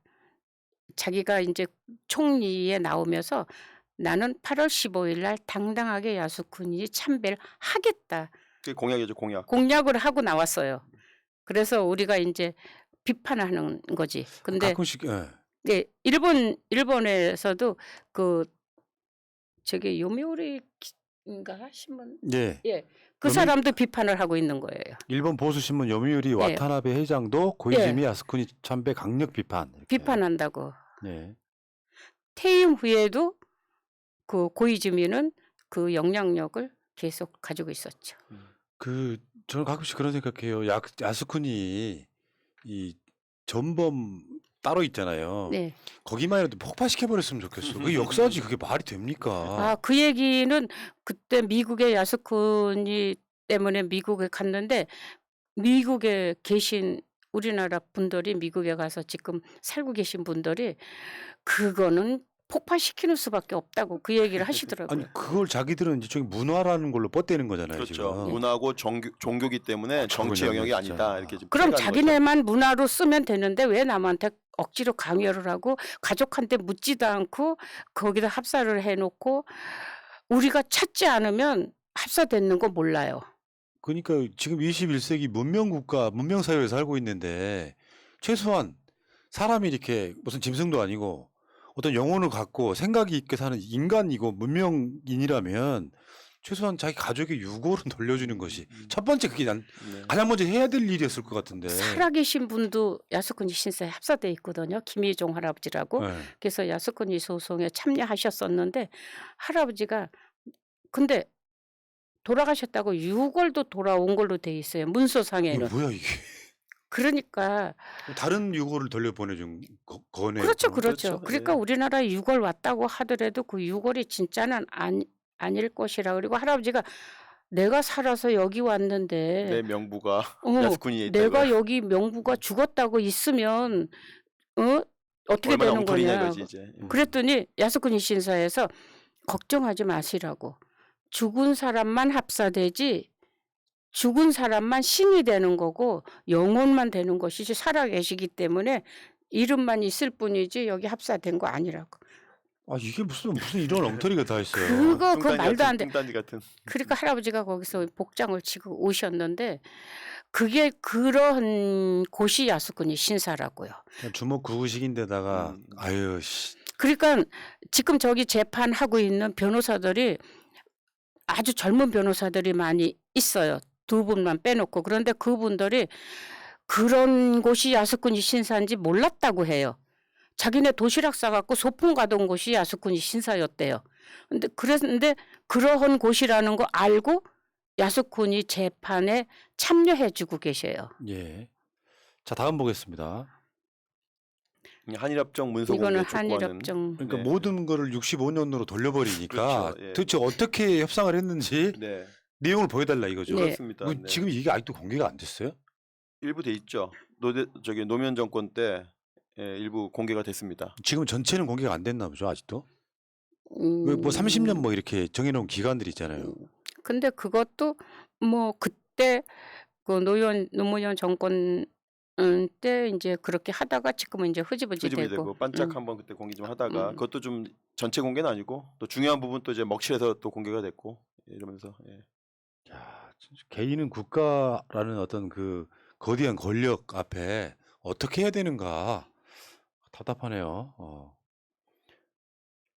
자기가 이제 총리에 나오면서 나는 8월 15일 날 당당하게 야스쿠니 참배를 하겠다. 그게 공약이죠, 공약. 공약을 하고 나왔어요. 그래서 우리가 이제 비판하는 거지. 근데 가끔씩 네, 일본에서도 그 저기 요미우리인가 신문 예. 예. 그 요미- 사람도 비판을 하고 있는 거예요. 일본 보수 신문 요미우리 와타나베 회장도 고이즈미 야스쿠니 참배 강력 비판. 이렇게. 비판한다고. 예. 퇴임 후에도 그 고이즈미는 그 영향력을 계속 가지고 있었죠. 저는 가끔씩 그런 생각해요. 야스쿠니 이 전범 따로 있잖아요. 네. 거기만이라도 폭파시켜 버렸으면 좋겠어. 그게 역사지. 그게 말이 됩니까? 아, 그 얘기는 그때 미국의 야스쿠니 때문에 미국에 갔는데 미국에 계신 우리나라 분들이 미국에 가서 지금 살고 계신 분들이 그거는 폭파시키는 수밖에 없다고 그 얘기를 하시더라고요. 아니 그걸 자기들은 이제 저기 문화라는 걸로 뻗대는 거잖아요. 그렇죠. 지금. 문화고 종교기 때문에 정치 저거는 영역이 진짜. 아니다. 이렇게 지금 그럼 피해가는 거죠. 자기네만 문화로 쓰면 되는데 왜 남한테 억지로 강요를 하고 가족한테 묻지도 않고 거기다 합사를 해놓고 우리가 찾지 않으면 합사되는 거 몰라요. 그러니까 지금 21세기 문명국가, 문명사회에 살고 있는데 최소한 사람이 이렇게 무슨 짐승도 아니고 어떤 영혼을 갖고 생각이 있게 사는 인간이고 문명인이라면 최소한 자기 가족의 유골은 돌려주는 것이 첫 번째 그게 네. 가장 먼저 해야 될 일이었을 것 같은데. 살아계신 분도 야스쿠니 신사에 합사돼 있거든요. 김희종 할아버지라고. 네. 그래서 야스쿠니 소송에 참여하셨었는데 할아버지가 근데 돌아가셨다고 유골도 돌아온 걸로 돼 있어요. 문서상에는. 이게 뭐야 이게? 그러니까 다른 유골을 돌려보내준 거네요. 그렇죠, 그럼. 그렇죠. 그렇죠. 그러니까 예. 우리나라에 유골 왔다고 하더라도 그 유골이 진짜는 아닐 것이라. 그리고 할아버지가 내가 살아서 여기 왔는데 내 명부가 어, 야스쿠니에 있다고. 내가 여기 명부가 죽었다고 있으면 어떻게 얼마나 되는 엉터리냐 거냐. 이거지 이제. 그랬더니 야스쿠니 신사에서 걱정하지 마시라고. 죽은 사람만 합사되지 죽은 사람만 신이 되는 거고 영혼만 되는 것이지 살아계시기 때문에 이름만 있을 뿐이지 여기 합사된 거 아니라고. 아 이게 무슨 이런 엉터리가 다 있어요. 그거 말도 안 돼. 뚱딴지 같은. 그러니까 할아버지가 거기서 복장을 치고 오셨는데 그게 그런 곳이 야스쿠니 신사라고요. 그냥 주먹 구구식인데다가 아유 씨. 그러니까 지금 저기 재판하고 있는 변호사들이 아주 젊은 변호사들이 많이 있어요. 두 분만 빼놓고. 그런데 그분들이 그런 곳이 야스쿠니 신사인지 몰랐다고 해요. 자기네 도시락 싸갖고 소풍 가던 곳이 야스쿠니 신사였대요. 그런데 그러한 곳이라는 거 알고 야스쿠니 재판에 참여해주고 계셔요. 예. 자 다음 보겠습니다. 한일협정 문서 공개 이거는 촉구하는. 한일협정. 그러니까 네. 모든 거를 65년으로 돌려버리니까 그렇죠, 예. 도대체 어떻게 협상을 했는지 네. 내용을 보여달라 이거죠. 네. 그렇습니다. 뭐 네. 지금 이게 아직도 공개가 안 됐어요? 일부 돼 있죠. 노무현 정권 때 일부 공개가 됐습니다. 지금 전체는 공개가 안 됐나 보죠 아직도? 음, 왜 뭐 30년 뭐 이렇게 정해놓은 기간들이 있잖아요. 근데 그것도 뭐 그때 그 노무현 정권 때 이제 그렇게 하다가 지금은 이제 흐지부지 흐지부지 되고. 되고 반짝 한번 그때 공개 좀 하다가 음. 그것도 좀 전체 공개는 아니고 또 중요한 부분 또 이제 먹칠해서 또 공개가 됐고 이러면서 예. 야, 진짜 개인은 국가라는 어떤 그 거대한 권력 앞에 어떻게 해야 되는가 답답하네요.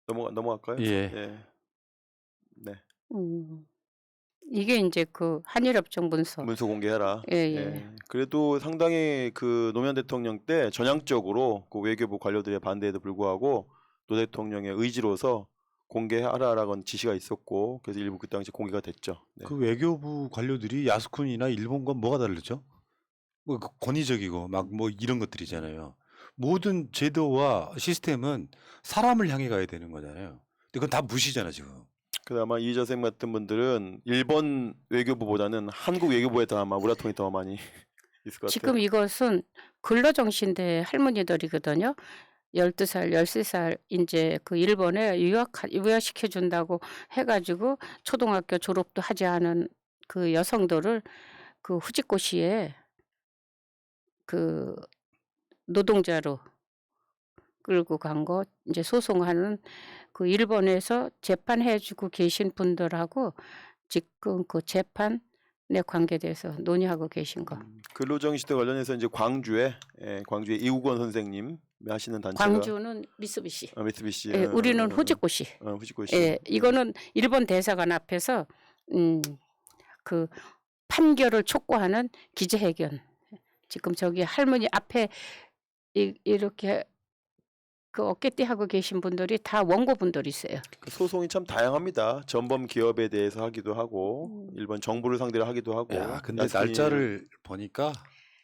넘어갈까요? 예. 네. 이게 이제 그 한일협정 문서. 문서 공개해라. 예, 예. 예. 그래도 상당히 그 노무현 대통령 때 전향적으로 그 외교부 관료들의 반대에도 불구하고 노 대통령의 의지로서 공개하라라는 지시가 있었고 그래서 일부 그 당시 공개가 됐죠. 네. 그 외교부 관료들이 야스쿠니나 일본과 뭐가 다르죠? 뭐 권위적이고 막 뭐 이런 것들이잖아요. 모든 제도와 시스템은 사람을 향해 가야 되는 거잖아요. 근데 그건 다 무시잖아 지금. 그나마 이희자 선생님 같은 분들은 일본 외교부보다는 한국 외교부에 더 아마 우라통이 더 많이 있을 것 같아요. 지금 이것은 근로정신대 할머니들이거든요. 12살, 13살 인제 그 일본에 유학시켜 준다고 해 가지고 초등학교 졸업도 하지 않은 그 여성들을 그 후지코시에 그 노동자로 끌고 간 거 인제 소송하는 그 일본에서 재판해 주고 계신 분들하고 지금 그 재판에 관계돼서 논의하고 계신 거. 근로정시대 관련해서 이제 광주에 이우건 선생님 하시는 단체가 광주는 미쓰비시. 미쓰비시 예, 우리는 후지코시. 후지코시. 예, 이거는 일본 대사관 앞에서 그 판결을 촉구하는 기자회견. 지금 저기 할머니 앞에 이렇게 그 어깨띠 하고 계신 분들이 다 원고분들이세요. 그 소송이 참 다양합니다. 전범 기업에 대해서 하기도 하고 일본 정부를 상대로 하기도 하고. 야, 근데 야스쿠니- 날짜를 보니까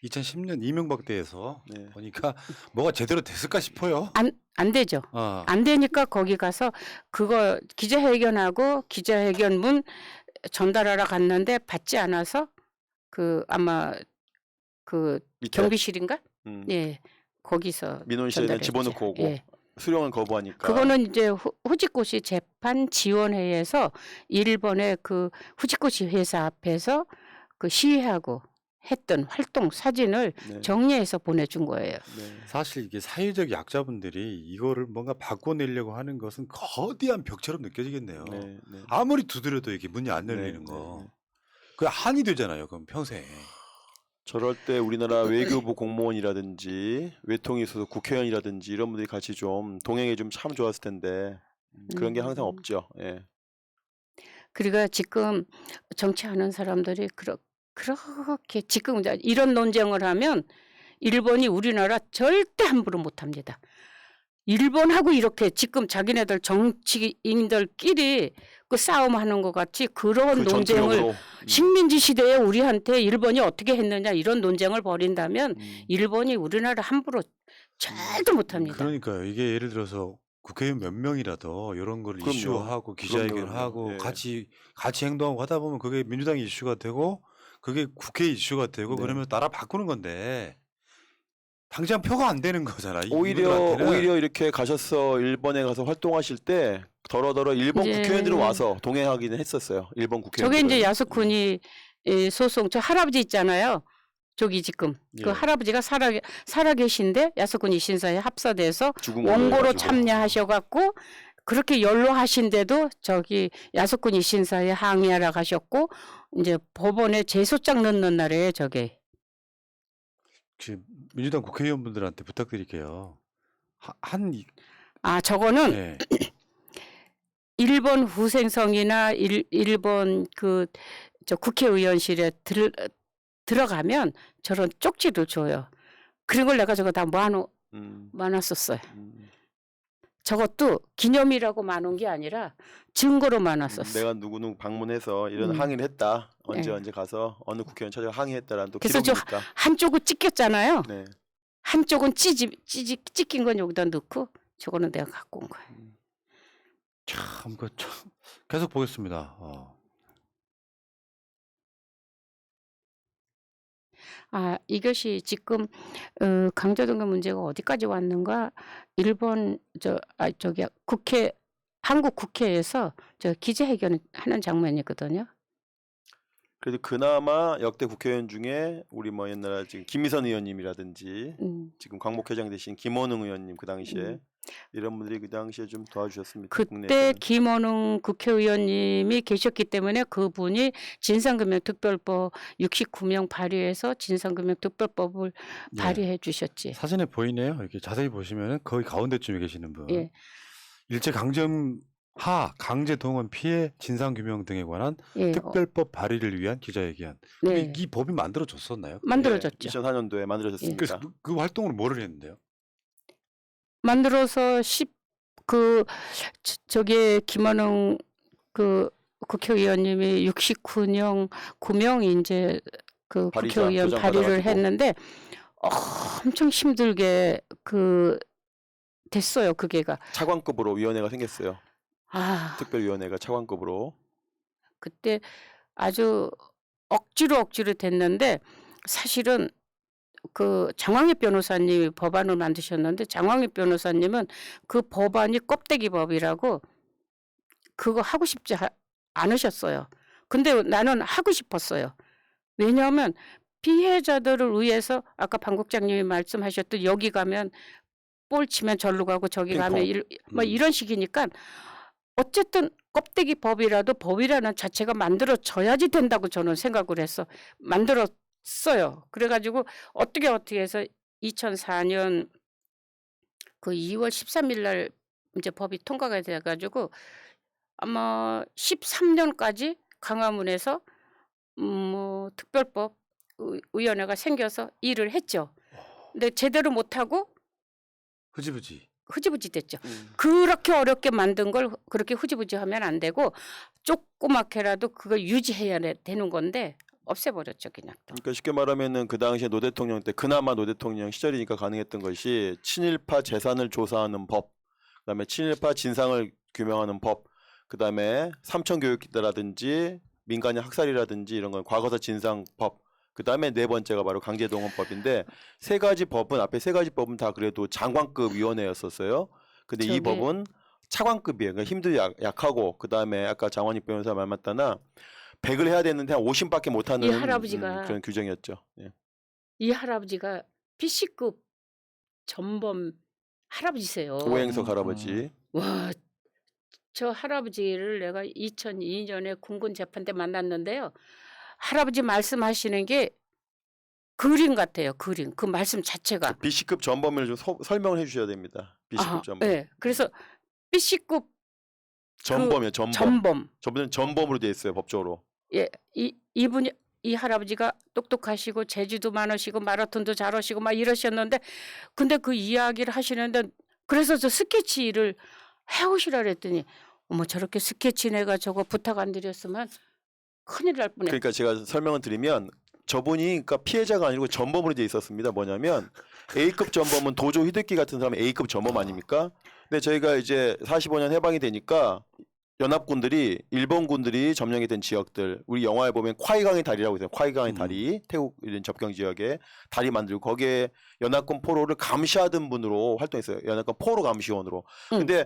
2010년 이명박 때에서 네. 보니까 뭐가 제대로 됐을까 싶어요. 안 되죠. 어. 안 되니까 거기 가서 그거 기자회견하고 기자회견문 전달하러 갔는데 받지 않아서 그 아마 그 밑에 경비실인가? 음, 예, 거기서 민원실에 전달했죠. 집어넣고 오고 예. 수령을 거부하니까. 그거는 이제 후지코시 재판 지원회에서 일본의 그 후지코시 회사 앞에서 그 시위하고 했던 활동 사진을 네. 정리해서 보내준 거예요. 네. 사실 이게 사회적 약자분들이 이거를 뭔가 바꿔내려고 하는 것은 거대한 벽처럼 느껴지겠네요. 네, 네. 아무리 두드려도 이게 문이 안 네, 열리는 네, 거. 네. 그 한이 되잖아요. 그럼 평생. 저럴 때 우리나라 외교부 공무원이라든지 외통위 소속 국회의원이라든지 이런 분들이 같이 좀 동행해 주면 참 좋았을 텐데 그런 게 항상 없죠. 예. 그리고 지금 정치하는 사람들이 그렇게 지금 이런 논쟁을 하면 일본이 우리나라 절대 함부로 못합니다. 일본하고 이렇게 지금 자기네들 정치인들끼리 그 싸움하는 것 같이 그런 그 논쟁을 전투력으로 식민지 시대에 우리한테 일본이 어떻게 했느냐 이런 논쟁을 벌인다면 일본이 우리나라 함부로 절대 못합니다. 그러니까요. 이게 예를 들어서 국회의원 몇 명이라도 이런 거를 그럼요. 이슈화하고 기자회견하고 그럼요. 예. 같이 행동하고 하다 보면 그게 민주당의 이슈가 되고 그게 국회 이슈가 되고 네. 그러면 나라 바꾸는 건데 당장 표가 안 되는 거잖아. 오히려 이분들한테는. 이렇게 가셔서 일본에 가서 활동하실 때 더러더러 일본 이제 국회의원들이 와서 동행하기는 했었어요. 일본 저게 국회의원들. 이제 야스쿠니 소송 저 할아버지 있잖아요. 저기 지금 그 예. 할아버지가 살아 계신데 야스쿠니 신사에 합사돼서 죽은 원고로 걸로 해가지고. 참여하셔갖고 그렇게 연로하신데도 저기 야스쿠니 신사에 항의하러 가셨고 이제 법원에 제소장 넣는 날에 저게 지금 민주당 국회의원분들한테 부탁드릴게요. 저거는 예. 일본 후생성이나 일본 그 저 국회의원실에 들어가면 저런 쪽지를 줘요. 그런 걸 내가 저거 다 모아놨었어요. 저것도 기념이라고 마놓은 게 아니라 증거로 마놨었어. 내가 누구누구 방문해서 이런 항의를 했다. 언제 가서 어느 국회의원 찾아가 항의했다라는 또 그래서 기록이니까. 한쪽은 찍혔잖아요. 네. 한쪽은 찍힌 건 여기다 넣고 저거는 내가 갖고 온 거예요. 참 계속 보겠습니다. 이것이 지금 강제동결 문제가 어디까지 왔는가? 일본 저기 한국 국회에서 저 기자회견을 하는 장면이거든요. 그래도 그나마 역대 국회의원 중에 우리 뭐 옛날에 지금 김미선 의원님이라든지 지금 광복회장 되신 김원웅 의원님 그 당시에 이런 분들이 그 당시에 좀 도와주셨습니다. 그때 국내에서는. 김원웅 국회의원님이 계셨기 때문에 그분이 진상규명특별법 69명 발의해서 진상규명특별법을 예. 발의해 주셨지. 사진에 보이네요. 이렇게 자세히 보시면은 거의 가운데쯤에 계시는 분. 예. 일제 강제 동원 피해 진상 규명 등에 관한 예. 특별법 발의를 위한 기자회견. 네. 이 법이 만들어졌었나요? 만들어졌죠. 2004년도에 만들어졌습니다. 그래서 그 활동을 뭐를 했는데요? 만들어서 저기 김원웅 그 국회의원님이 69명 이제 그 발의자, 국회의원 도장 발의를 받아가지고. 했는데 엄청 힘들게 됐어요. 그게가. 차관급으로 위원회가 생겼어요. 특별위원회가 차관급으로. 그때 아주 억지로 됐는데 사실은 그 장왕익 변호사님이 법안을 만드셨는데 장왕익 변호사님은 그 법안이 껍데기법이라고 그거 하고 싶지 않으셨어요. 근데 나는 하고 싶었어요. 왜냐하면 피해자들을 위해서 아까 방 국장님이 말씀하셨듯 여기 가면 볼 치면 절로 가고 저기 가면 핑퐁. 뭐 이런 식이니까 어쨌든 껍데기 법이라도 법이라는 자체가 만들어져야지 된다고 저는 생각을 해서 만들었어요. 그래가지고 어떻게 해서 2004년 그 2월 13일 날 이제 법이 통과가 돼가지고 아마 13년까지 강화문에서 뭐 특별법 위원회가 생겨서 일을 했죠. 근데 제대로 못하고 흐지부지. 흐지부지 됐죠. 그렇게 어렵게 만든 걸 그렇게 흐지부지 하면 안 되고 조그맣게라도 그걸 유지해야 되는 건데 없애버렸죠 그냥 또. 그러니까 쉽게 말하면은 그 당시에 노 대통령 때 그나마 노 대통령 시절이니까 가능했던 것이 친일파 재산을 조사하는 법, 그다음에 친일파 진상을 규명하는 법, 그다음에 삼천교육이라든지 민간인 학살이라든지 이런 건 과거사 진상법, 그다음에 네 번째가 바로 강제동원법인데 세 가지 법은 앞에 세 가지 법은 다 그래도 장관급 위원회였었어요. 근데 이 저게- 법은 차관급이에요. 그러니까 힘도 약하고 그다음에 아까 장원익 변호사 말 맞다나 100을 해야 되는데 한 50밖에 못하는 이 할아버지가 그런 규정이었죠. 예. 이 할아버지가 PC급 전범 할아버지세요. 오행석 할아버지. 와, 저 할아버지를 내가 2002년에 군군 재판 때 만났는데요. 할아버지 말씀하시는 게 그림 같아요. 그림. 그 말씀 자체가. B급 전범을 좀 설명을 해주셔야 됩니다. B급 전범. 네. 그래서 B급 전범이요. 전범. 전범. 저분은 전범으로 돼 있어요. 법적으로. 예, 이분이 이 할아버지가 똑똑하시고 재주도 많으시고 마라톤도 잘하시고 막 이러셨는데 근데 그 이야기를 하시는데 그래서 저 스케치 일을 해오시라 그랬더니 어머 저렇게 스케치 내가 저거 부탁 안 드렸으면 큰일 날 뻔해. 그러니까 제가 설명을 드리면 저분이 그러니까 피해자가 아니고 전범으로 돼 있었습니다. 뭐냐면 A급 전범은 도조 히데키 같은 사람은 A급 전범 아닙니까? 근데 저희가 이제 45년 해방이 되니까 연합군들이 일본군들이 점령했던 지역들 우리 영화에 보면 콰이강의 다리라고 있어요. 콰이강의 다리 태국 이런 접경 지역에 다리 만들고 거기에 연합군 포로를 감시하던 분으로 활동했어요. 연합군 포로 감시원으로. 근데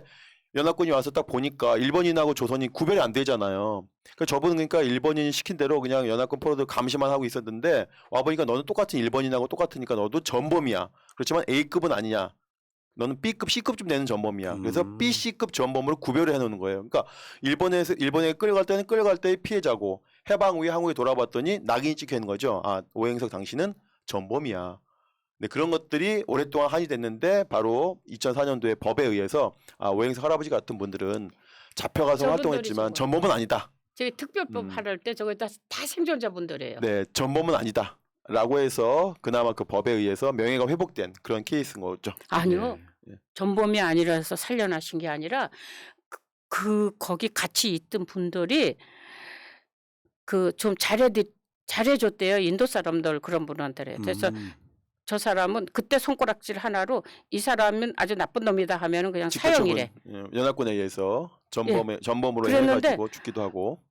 연합군이 와서 딱 보니까 일본인하고 조선인 구별이 안 되잖아요. 그러니까 저분은 그러니까 일본인이 시킨 대로 그냥 연합군 포로들 감시만 하고 있었는데 와보니까 너는 똑같은 일본인하고 똑같으니까 너도 전범이야. 그렇지만 A급은 아니냐. 너는 B급, C급쯤 되는 전범이야. 그래서 B, C급 전범으로 구별을 해놓는 거예요. 그러니까 일본에 끌려갈 때는 끌려갈 때의 피해자고 해방 후에 한국에 돌아봤더니 낙인이 찍혀 있는 거죠. 아, 오행석 당신은 전범이야. 네, 그런 것들이 오랫동안 한이 됐는데 바로 2004년도에 법에 의해서 아, 오행석 할아버지 같은 분들은 잡혀가서 저분들이 활동했지만 전범은 아니다. 저희 특별법 할 때 저거 다 생존자분들이에요. 네, 전범은 아니다. 라고 해서 그나마 그 법에 의해서 명예가 회복된 그런 케이스인 거죠. 아니요. 예. 전범이 아니라서 살려나신 게 아니라 거기 같이 있던 분들이 그 좀 잘해줬대요. 인도 사람들 그런 분한테. 그래서 저 사람은 그때 손가락질 하나로 이 사람은 아주 나쁜 놈이다 하면은 그냥 사형이래. 연합군에 의해서 전범으로 그랬는데 해가지고 죽기도 하고.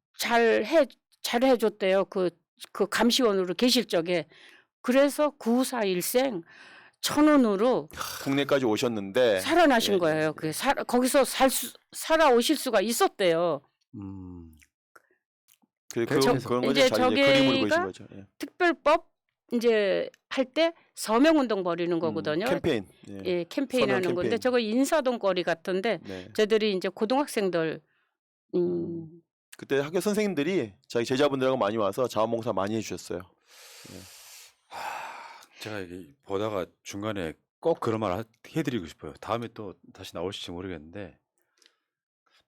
잘해줬대요. 그 감시원으로 계실 적에. 그래서 941생 1,000원으로 국내까지 오셨는데 살아나신 예, 거예요. 거기서 살아오실 수가 있었대요. 그런 거죠. 이제 자기 그림으로 그리신 저기가 거죠. 예. 특별법 이제 할 때 서명운동 벌이는 거거든요. 캠페인. 예, 캠페인 서명 하는 건데 캠페인. 저거 인사동 거리 같은데 네. 저들이 이제 고등학생들 그때 학교 선생님들이 자기 제자분들하고 많이 와서 자원봉사 많이 해주셨어요. 제가 이게 보다가 중간에 꼭 그런 말 해드리고 싶어요. 다음에 또 다시 나올지 모르겠는데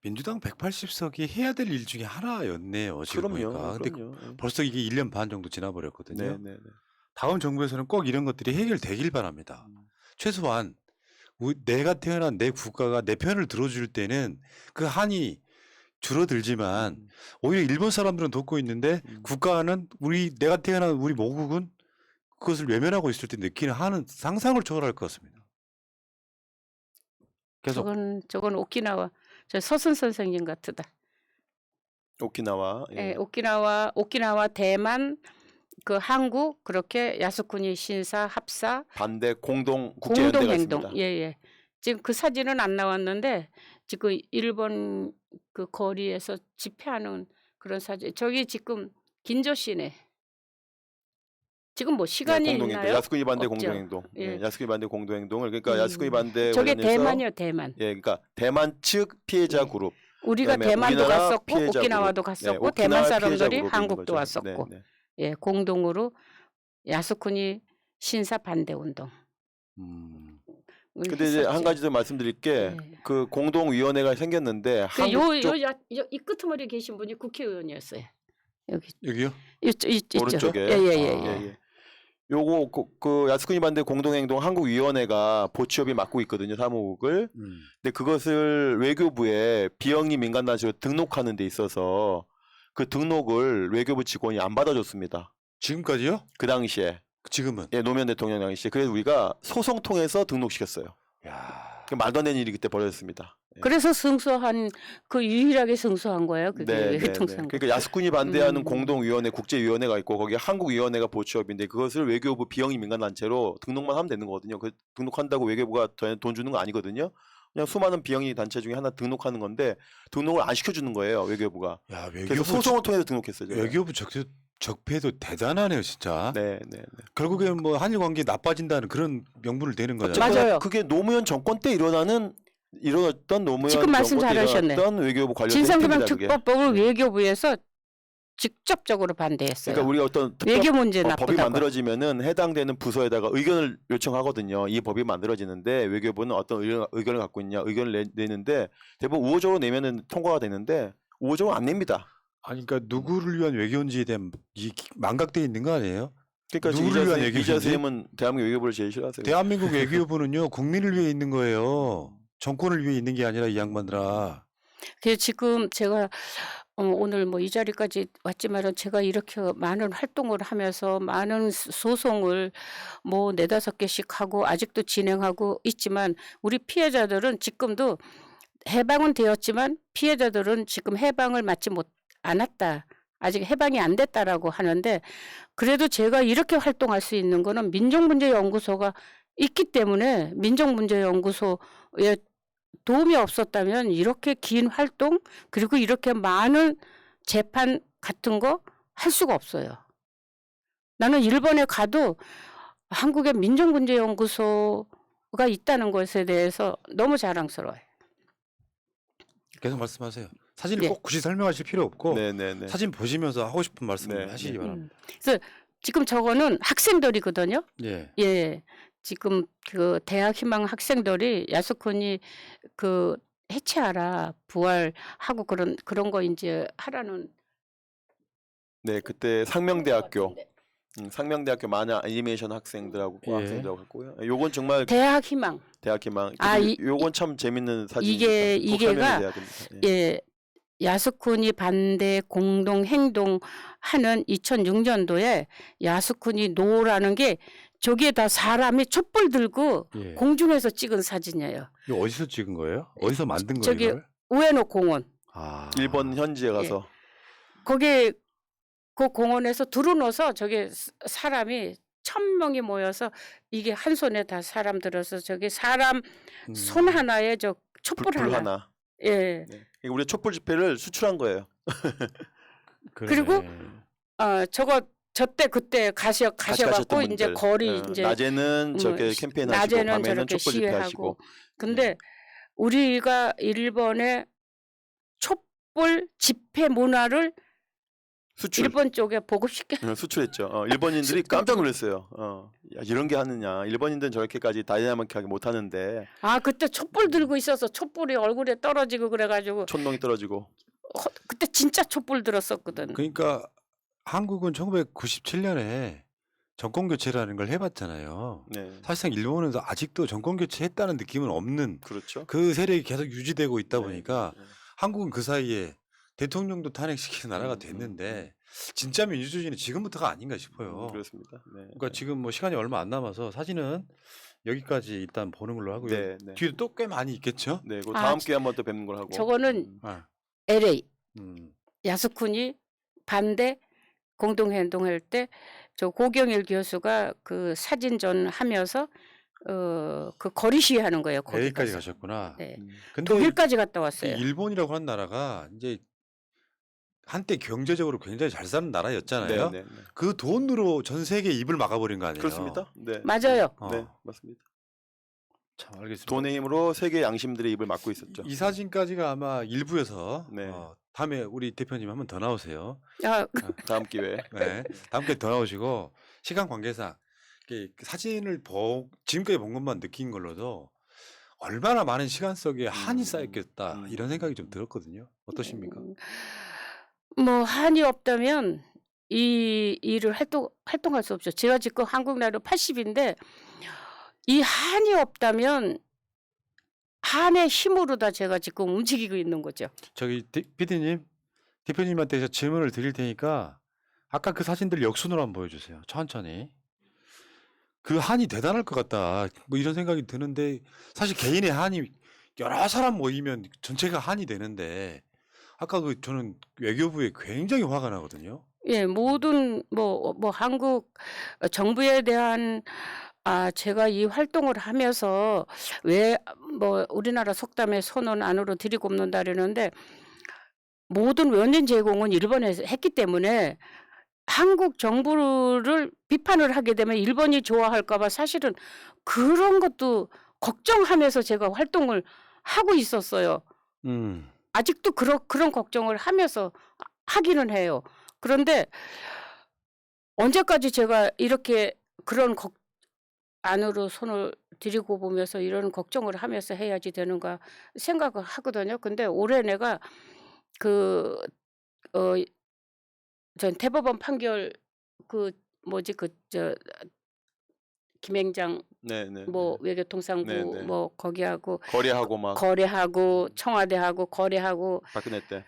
민주당 180석이 해야 될 일 중에 하나였네요. 지금 보니까. 근데 그럼요. 벌써 이게 1년 반 정도 지나버렸거든요. 네. 다음 정부에서는 꼭 이런 것들이 해결되길 바랍니다. 최소한 내가 태어난 내 국가가 내 편을 들어줄 때는 그 한이 줄어들지만 오히려 일본 사람들은 돕고 있는데 국가는 내가 태어난 우리 모국은 그것을 외면하고 있을 때 느끼는 한은 상상을 초월할 것 같습니다. 계속 저건 오키나와 저 서순 선생님 같으다. 오키나와. 예, 오키나와 대만 그 한국 그렇게 야스쿠니 신사 합사 반대 공동 국제연대가 공동행동. 있습니다. 예예. 지금 그 사진은 안 나왔는데 지금 일본 그 거리에서 집회하는 그런 사진. 저기 지금 긴조시네. 지금 뭐 네, 시간이 공동행동, 있나요? 야스쿠니 반대 없죠. 공동행동. 예, 예. 야스쿠니 반대 공동행동을 그러니까 야스쿠니 음. 반대 저게 관련해서 대만이요, 대만. 예, 그러니까 대만 측 피해자 예. 그룹, 우리가 그다음에 대만도 우리나라 갔었고 피해자 오키나와도 그룹, 갔었고 대만 오키나와 피해자 사람들이 그룹이 있는 한국도 거죠. 네, 왔었고 네. 예, 공동으로 야스쿠니 신사 반대 운동. 음. 근데 이제 한 했었죠. 가지 더 말씀드릴 게 예. 그 공동위원회가 생겼는데 한국 쪽 이 끄트머리 계신 분이 국회의원이었어요. 여기 여기요? 있죠. 오른쪽에 예. 요거 그 야스쿠니 반대 공동행동 한국위원회가 보치협이 맡고 있거든요, 사무국을. 근데 그것을 외교부에 비영리 민간단체로 등록하는 데 있어서 그 등록을 외교부 직원이 안 받아줬습니다. 지금까지요? 그 당시에 지금은. 예, 노무현 대통령 당시에. 그래서 우리가 소송 통해서 등록시켰어요. 야. 그 말도 안 되는 일이 그때 벌어졌습니다. 예. 그래서 승소한 그 유일하게 승소한 거예요. 그게 통상. 그러니까 야스쿠니 반대하는 음. 공동위원회, 국제위원회가 있고 거기 한국위원회가 보치협인데 그것을 외교부 비영리 민간단체로 등록만 하면 되는 거거든요. 그 등록한다고 외교부가 돈 주는 거 아니거든요. 그냥 수많은 비영리 단체 중에 하나 등록하는 건데 등록을 안 시켜주는 거예요, 외교부가. 야, 그래서 소송을 통해서 등록했어요. 제가. 외교부 적폐도 대단하네요, 진짜. 네. 결국에는 뭐 한일 관계 나빠진다는 그런 명분을 대는 거잖아요. 어쨌거나 맞아요. 그게 노무현 정권 때 일어났던 노무현 지금 말씀 정권 때 잘하셨네. 일어났던 외교부 관련 진상규명 행태입니다, 그게. 특법법을 외교부에서 직접적으로 반대했어요. 그러니까 우리가 어떤 외교 문제 법이 나쁘다고. 만들어지면은 해당되는 부서에다가 의견을 요청하거든요. 이 법이 만들어지는데 외교부는 어떤 의견을 갖고 있냐 의견을 내는데 대부분 우호적으로 내면은 통과가 되는데 우호적으로 안 냅니다. 아니 그러니까 누구를 위한 외교인지에 대한 이 망각돼 있는 거 아니에요? 그러니까 지금 누구를 위한 이자 외교인지? 선생님은 대한민국 외교부를 제일 싫어하세요. 대한민국 외교부는요 국민을 위해 있는 거예요. 정권을 위해 있는 게 아니라 이 양반들아. 그래서 지금 제가 오늘 뭐 이 자리까지 왔지만은 제가 이렇게 많은 활동을 하면서 많은 소송을 뭐 4-5개씩 하고 아직도 진행하고 있지만 우리 피해자들은 지금도 해방은 되었지만 피해자들은 지금 해방을 맞지 않았다. 아직 해방이 안 됐다라고 하는데 그래도 제가 이렇게 활동할 수 있는 거는 민족문제연구소가 있기 때문에 민족문제연구소에 도움이 없었다면 이렇게 긴 활동 그리고 이렇게 많은 재판 같은 거 할 수가 없어요. 나는 일본에 가도 한국의 민족문제연구소가 있다는 것에 대해서 너무 자랑스러워요. 계속 말씀하세요. 사진을 예. 꼭 굳이 설명하실 필요 없고 네네네. 사진 보시면서 하고 싶은 말씀 네. 하시기 바랍니다. 그래서 지금 저거는 학생들이거든요. 예. 예. 지금 그 대학 희망 학생들이 야스쿠니 그 해체하라 부활하고 그런 거 이제 하라는 네, 그때 상명대학교 같은데. 상명대학교 만화 애니메이션 학생들하고 예. 학생들하고 했고요. 요건 정말 대학 희망. 대학 희망. 아, 요건 참 재밌는 사진입니다. 꼭 이게가 설명해야 됩니다. 예. 예. 야스쿠니 반대 공동 행동하는 2006년도에 야스쿠니 노라는 게 저기에 다 사람이 촛불 들고 예. 공중에서 찍은 사진이에요. 이거 어디서 찍은 거예요? 어디서 만든 거예요? 저기 이걸? 우에노 공원. 아. 일본 현지에 가서 거기 그 공원에서 들어놓아서 저기 사람이 1000명이 모여서 이게 한 손에 다 사람 들어서 저기 사람 손 하나에 저 촛불 불 하나. 하나. 예. 네. 우리 촛불 집회를 수출한 거예요. 그리고 저거 저때 그때 같이 가셔갖고 가셨던 이제 분들. 거리 이제 낮에는 저렇게 캠페인 하시고 낮에는 밤에는 저렇게 촛불 집회 하시고. 시위하고. 근데 우리가 일본의 촛불 집회 문화를 수출. 일본 쪽에 보급시켜. 수출했죠. 일본인들이 깜짝 놀랐어요. 야, 이런 게 하느냐. 일본인들은 저렇게까지 다이나믹하게 못 하는데 아 그때 촛불 들고 있어서 촛불이 얼굴에 떨어지고 그래가지고 촌농이 떨어지고. 그때 진짜 촛불 들었었거든. 그러니까 한국은 1997년에 정권 교체라는 걸 해봤잖아요. 네. 사실상 일본은 아직도 정권 교체했다는 느낌은 없는 그렇죠. 그 세력이 계속 유지되고 있다 네, 보니까 네. 한국은 그 사이에 대통령도 탄핵시키는 나라가 됐는데 진짜 민주주의는 지금부터가 아닌가 싶어요. 그렇습니다. 네. 그러니까 지금 뭐 시간이 얼마 안 남아서 사진은 여기까지 일단 보는 걸로 하고요. 네, 네. 뒤에도 또 꽤 많이 있겠죠? 네, 그 아, 다음 기회에 한번 또 뵙는 걸 하고. 저거는 아, LA 음. 야스쿠니 반대 공동행동할 때 저 고경일 교수가 그 사진전 하면서 그 거리 시위하는 거예요. 거기 LA까지 가서. 가셨구나. 네. 근데 독일까지 갔다 이 왔어요. 일본이라고 하는 나라가 이제 한때 경제적으로 굉장히 잘 사는 나라였잖아요. 네. 그 돈으로 전 세계 입을 막아버린 거 아니에요? 그렇습니다. 네. 맞아요. 네, 맞습니다. 참 알겠습니다. 돈의 힘으로 세계 양심들의 입을 막고 있었죠. 이 사진까지가 아마 일부에서 네. 다음에 우리 대표님 한번 더 나오세요. 아, 다음 기회에. 네. 다음 기회에 더 나오시고 시간 관계상 그 사진을 지금까지 본 것만 느낀 걸로도 얼마나 많은 시간 속에 한이 쌓였겠다 이런 생각이 좀 들었거든요. 어떠십니까? 뭐 한이 없다면 이 일을 활동할 수 없죠. 제가 지금 한국 나이로 80인데 이 한이 없다면 한의 힘으로 다 제가 지금 움직이고 있는 거죠. 저기 PD님, 대표님한테 제가 질문을 드릴 테니까 아까 그 사진들 역순으로 한번 보여주세요. 천천히. 그 한이 대단할 것 같다. 뭐 이런 생각이 드는데 사실 개인의 한이 여러 사람 모이면 전체가 한이 되는데 아까 저는 외교부에 굉장히 화가 나거든요. 예, 모든 뭐 한국 정부에 대한 제가 이 활동을 하면서 왜 뭐 우리나라 속담에 손은 안으로 들이꼽는다 그러는데 모든 원인 제공은 일본에서 했기 때문에 한국 정부를 비판을 하게 되면 일본이 좋아할까 봐 사실은 그런 것도 걱정하면서 제가 활동을 하고 있었어요. 아직도 그런 걱정을 하면서 하기는 해요. 그런데 언제까지 제가 이렇게 그런 안으로 손을 들이고 보면서 이런 걱정을 하면서 해야지 되는가 생각을 하거든요. 근데 올해 내가 전 대법원 판결 김행장 뭐 외교통상부 뭐 거기하고 거래하고 청와대하고 거래하고 박근혜 때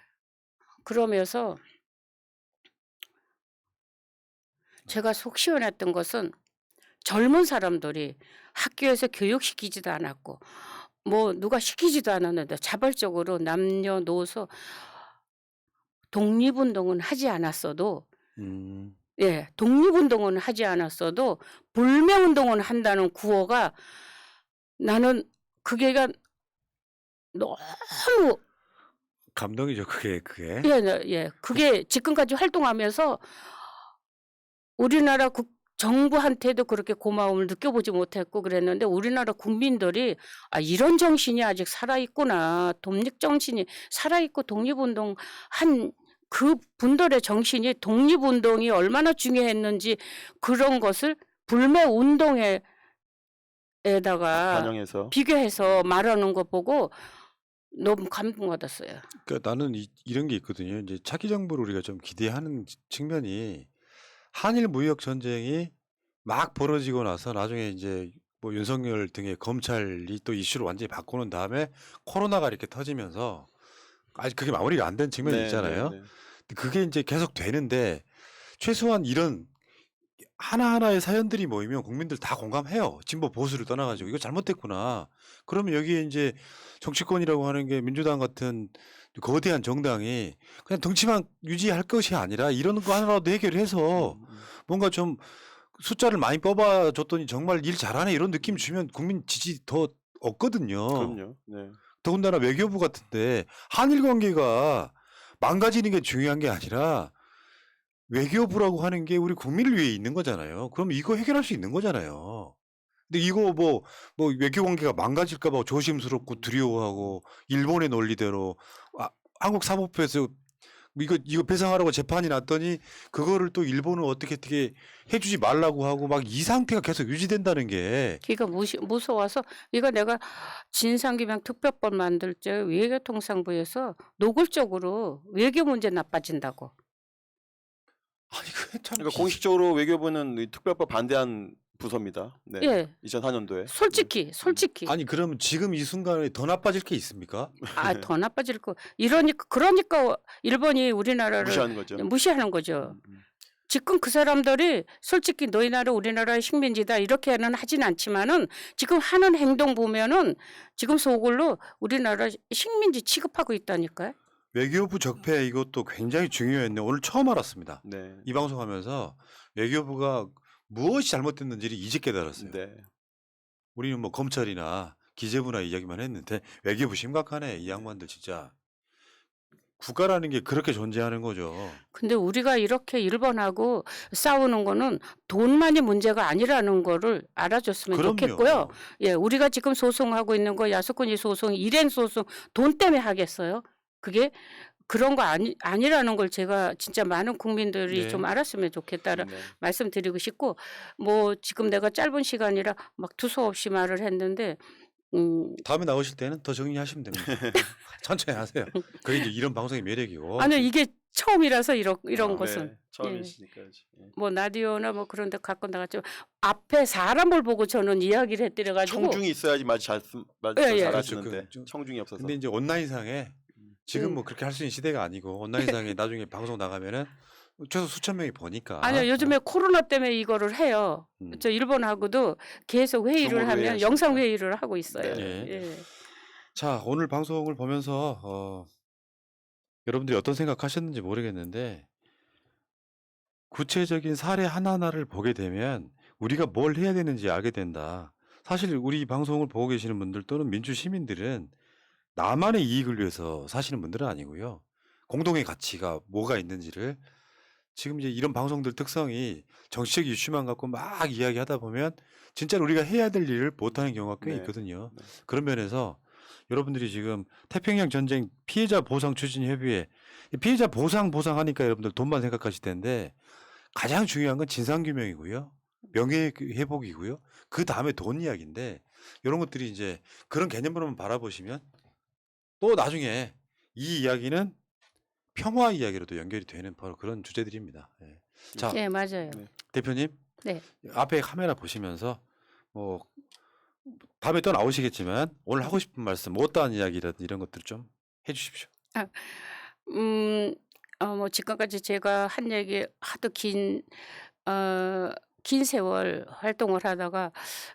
그러면서 제가 속 시원했던 것은 젊은 사람들이 학교에서 교육시키지도 않았고 뭐 누가 시키지도 않았는데 자발적으로 남녀노소 독립운동은 하지 않았어도 예, 독립운동은 하지 않았어도 불매운동은 한다는 구호가 나는 그게가 너무 감동이죠. 그게. 예, 그게 지금까지 활동하면서 우리나라 정부한테도 그렇게 고마움을 느껴보지 못했고 그랬는데 우리나라 국민들이 이런 정신이 아직 살아있구나. 독립정신이 살아있고 독립운동 한 그 분들의 정신이 독립운동이 얼마나 중요했는지 그런 것을 불매운동에다가 반영해서 비교해서 말하는 거 보고 너무 감동받았어요. 그러니까 나는 이런 게 있거든요. 이제 차기 정부를 우리가 좀 기대하는 측면이 한일 무역 전쟁이 막 벌어지고 나서 나중에 이제 뭐 윤석열 등의 검찰이 또 이슈를 완전히 바꾸는 다음에 코로나가 이렇게 터지면서 아직 그게 마무리가 안 된 측면이 있잖아요. 그게 이제 계속 되는데 최소한 이런 하나하나의 사연들이 모이면 국민들 다 공감해요. 진보 보수를 떠나가지고 이거 잘못됐구나. 그러면 여기에 이제 정치권이라고 하는 게 민주당 같은 거대한 정당이 그냥 덩치만 유지할 것이 아니라 이런 거 하나라도 해결해서 뭔가 좀 숫자를 많이 뽑아줬더니 정말 일 잘하네 이런 느낌 주면 국민 지지 더 얻거든요. 그럼요. 네. 더군다나 외교부 같은데 한일 관계가 망가지는 게 중요한 게 아니라 외교부라고 하는 게 우리 국민을 위해 있는 거잖아요. 그럼 이거 해결할 수 있는 거잖아요. 근데 이거 뭐 외교 관계가 망가질까 봐 조심스럽고 두려워하고 일본의 논리대로 한국 사법부에서 이거 배상하라고 재판이 났더니 그거를 또 일본은 어떻게 해주지 말라고 하고 막 이 상태가 계속 유지된다는 게 그러니까 무서워서 이거 내가 진상규명 특별법 만들 때 외교통상부에서 노골적으로 외교 문제 나빠진다고. 아니 그게 참 그러니까 공식적으로 외교부는 이 특별법 반대한 부서입니다. 네. 예. 2004년도에. 솔직히. 아니 그러면 지금 이 순간에 더 나빠질 게 있습니까? 더 나빠질 거. 그러니까 일본이 우리나라를 무시하는 거죠. 지금 그 사람들이 솔직히 너희 나라 우리나라의 식민지다 이렇게는 하진 않지만은 지금 하는 행동 보면은 지금 속으로 우리나라 식민지 취급하고 있다니까요. 외교부 적폐 이것도 굉장히 중요했네. 오늘 처음 알았습니다. 네. 이 방송하면서 외교부가 무엇이 잘못됐는지를 이제 깨달았어요. 네. 우리는 뭐 검찰이나 기재부나 이야기만 했는데 외교부 심각하네. 이 양반들 진짜. 국가라는 게 그렇게 존재하는 거죠. 근데 우리가 이렇게 일본하고 싸우는 거는 돈만이 문제가 아니라는 거를 알아줬으면 좋겠고요. 그럼요. 예, 우리가 지금 소송하고 있는 거 야스쿠니 소송, 일행 소송 돈 때문에 하겠어요? 그게 그런 거 아니라는 걸 제가 진짜 많은 국민들이 네. 좀 알았으면 좋겠다는 네. 말씀드리고 싶고, 뭐 지금 내가 짧은 시간이라 막 두서없이 말을 했는데 다음에 나오실 때는 더 정리하시면 됩니다. 천천히 하세요. 그게 이제 이런 방송의 매력이고. 아니요, 이게 처음이라서 이런 아, 것은 네. 처음이시니까. 예. 뭐 라디오나 뭐 그런 데 갖고 나갔지만 앞에 사람을 보고 저는 이야기를 해드려 가지고 청중이 있어야지 말예, 예. 잘하시는데 그렇죠. 청중이 없어서. 근데 이제 온라인상에 지금 음. 뭐 그렇게 할 수 있는 시대가 아니고 온라인상에 나중에 방송 나가면은 최소 수천 명이 보니까. 아니요, 요즘에 코로나 때문에 이거를 해요. 음. 저 일본하고도 계속 회의를 줌으로 하면 회의하시니까. 영상 회의를 하고 있어요. 네. 예. 자, 오늘 방송을 보면서 여러분들이 어떤 생각하셨는지 모르겠는데 구체적인 사례 하나하나를 보게 되면 우리가 뭘 해야 되는지 알게 된다. 사실 우리 방송을 보고 계시는 분들 또는 민주 시민들은 나만의 이익을 위해서 사시는 분들은 아니고요. 공동의 가치가 뭐가 있는지를 지금 이제 이런 방송들 특성이 정치적 이슈만 갖고 막 이야기하다 보면 진짜로 우리가 해야 될 일을 못하는 경우가 꽤 네. 있거든요. 네. 그런 면에서 여러분들이 지금 태평양 전쟁 피해자 보상 추진 협의회 이 피해자 보상하니까 여러분들 돈만 생각하실 텐데 가장 중요한 건 진상규명이고요. 명예 회복이고요. 그 다음에 돈 이야기인데 이런 것들이 이제 그런 개념으로만 바라보시면 또 나중에 이 이야기는 평화 이야기로도 연결이 되는 바로 그런 주제들입니다. 예. 자, 예, 맞아요. 네. 대표님 네. 앞에 카메라 보시면서 뭐 다음에 또 나오시겠지만 오늘 하고 싶은 말씀, 못다한 이야기라든지 이런 것들 좀 해주십시오. 뭐 지금까지 제가 한 얘기 하도 긴 세월 활동을 하다가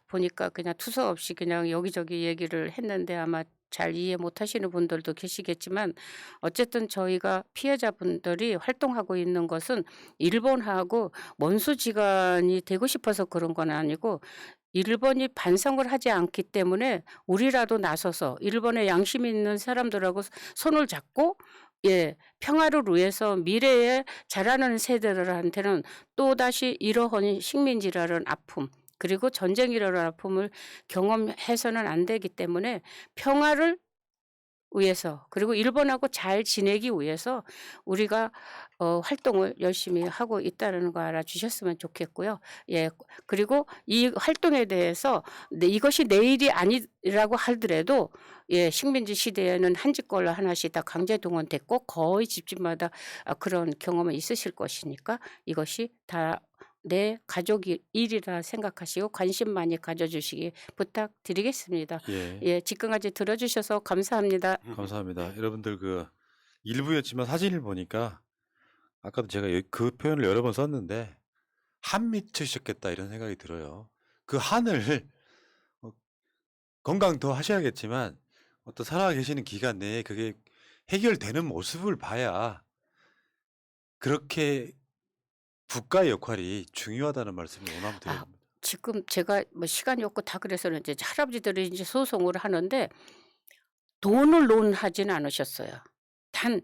보니까 그냥 투서없이 그냥 여기저기 얘기를 했는데 아마 잘 이해 못 하시는 분들도 계시겠지만 어쨌든 저희가 피해자분들이 활동하고 있는 것은 일본하고 원수지간이 되고 싶어서 그런 건 아니고 일본이 반성을 하지 않기 때문에 우리라도 나서서 일본의 양심 있는 사람들하고 손을 잡고 평화를 위해서 미래에 자라는 세대들한테는 또다시 이러한 식민지라는 아픔 그리고 전쟁이라는 아픔을 경험해서는 안 되기 때문에 평화를 위해서 그리고 일본하고 잘 지내기 위해서 우리가 활동을 열심히 하고 있다는 거 알아주셨으면 좋겠고요. 예, 그리고 이 활동에 대해서 이것이 내일이 아니라고 하더라도 식민지 시대에는 한 집걸로 하나씩 다 강제 동원됐고 거의 집집마다 그런 경험은 있으실 것이니까 이것이 다 내 가족 일이라 생각하시고 관심 많이 가져주시기 부탁드리겠습니다. 예, 지금까지 들어주셔서 감사합니다. 감사합니다. 여러분들 그 일부였지만 사진을 보니까 아까도 제가 그 표현을 여러 번 썼는데 한 미치셨겠다 이런 생각이 들어요. 그 한을 건강 더 하셔야겠지만 어떤 살아 계시는 기간 내에 그게 해결되는 모습을 봐야 그렇게 국가의 역할이 중요하다는 말씀을 원하면 드립니다. 지금 제가 뭐 시간이 없고 다 그래서는 이제 할아버지들이 이제 소송을 하는데 돈을 논하지는 않으셨어요. 단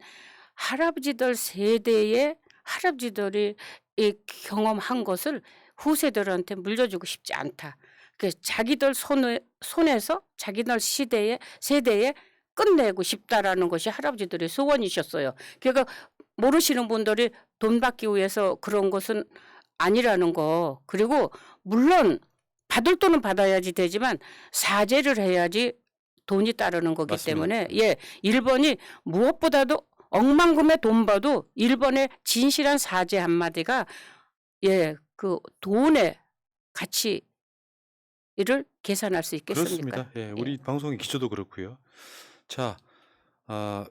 할아버지들 세대의 할아버지들이 이 경험한 것을 후세들한테 물려주고 싶지 않다. 그 자기들 손에서 자기들 세대에 끝내고 싶다라는 것이 할아버지들의 소원이셨어요. 그러니까 모르시는 분들이 돈 받기 위해서 그런 것은 아니라는 거. 그리고 물론 받을 돈은 받아야지 되지만 사죄를 해야지 돈이 따르는 거기 맞습니다. 때문에 일본이 무엇보다도 억만금의 돈 봐도 일본의 진실한 사죄 한마디가 그 돈의 가치를 계산할 수 있겠습니까? 그렇습니다. 예, 우리 방송의 기초도 그렇고요. 자,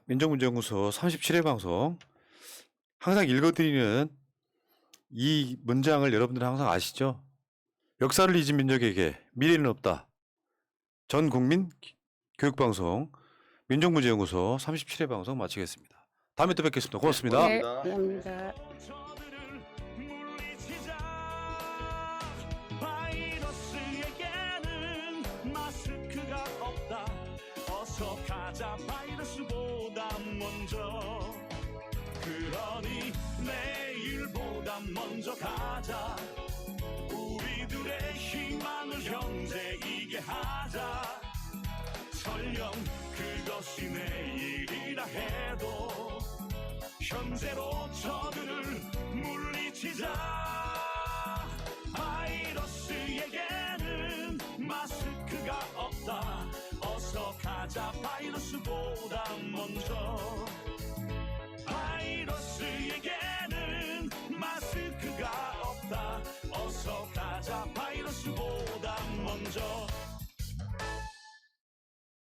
민정문제연구소 37회 방송 항상 읽어드리는 이 문장을 여러분들은 항상 아시죠? 역사를 잊은 민족에게 미래는 없다. 전 국민 교육방송 민정문제연구소 37회 방송 마치겠습니다. 다음에 또 뵙겠습니다. 고맙습니다. 네, 고맙습니다. 감사합니다. 저들을 물리치자. 바이러스에게는 마스크가 없다. 어서 가자 바이러스보다 먼저. 그러니 내일보다 먼저 가자. 우리들의 희망을 형제이게 하자. 설령 그것이 내일이라 해도 현재로 저들을 물리치자. 바이러스에게는 마스크가 없다. 어서 가자 바이러스보다 먼저.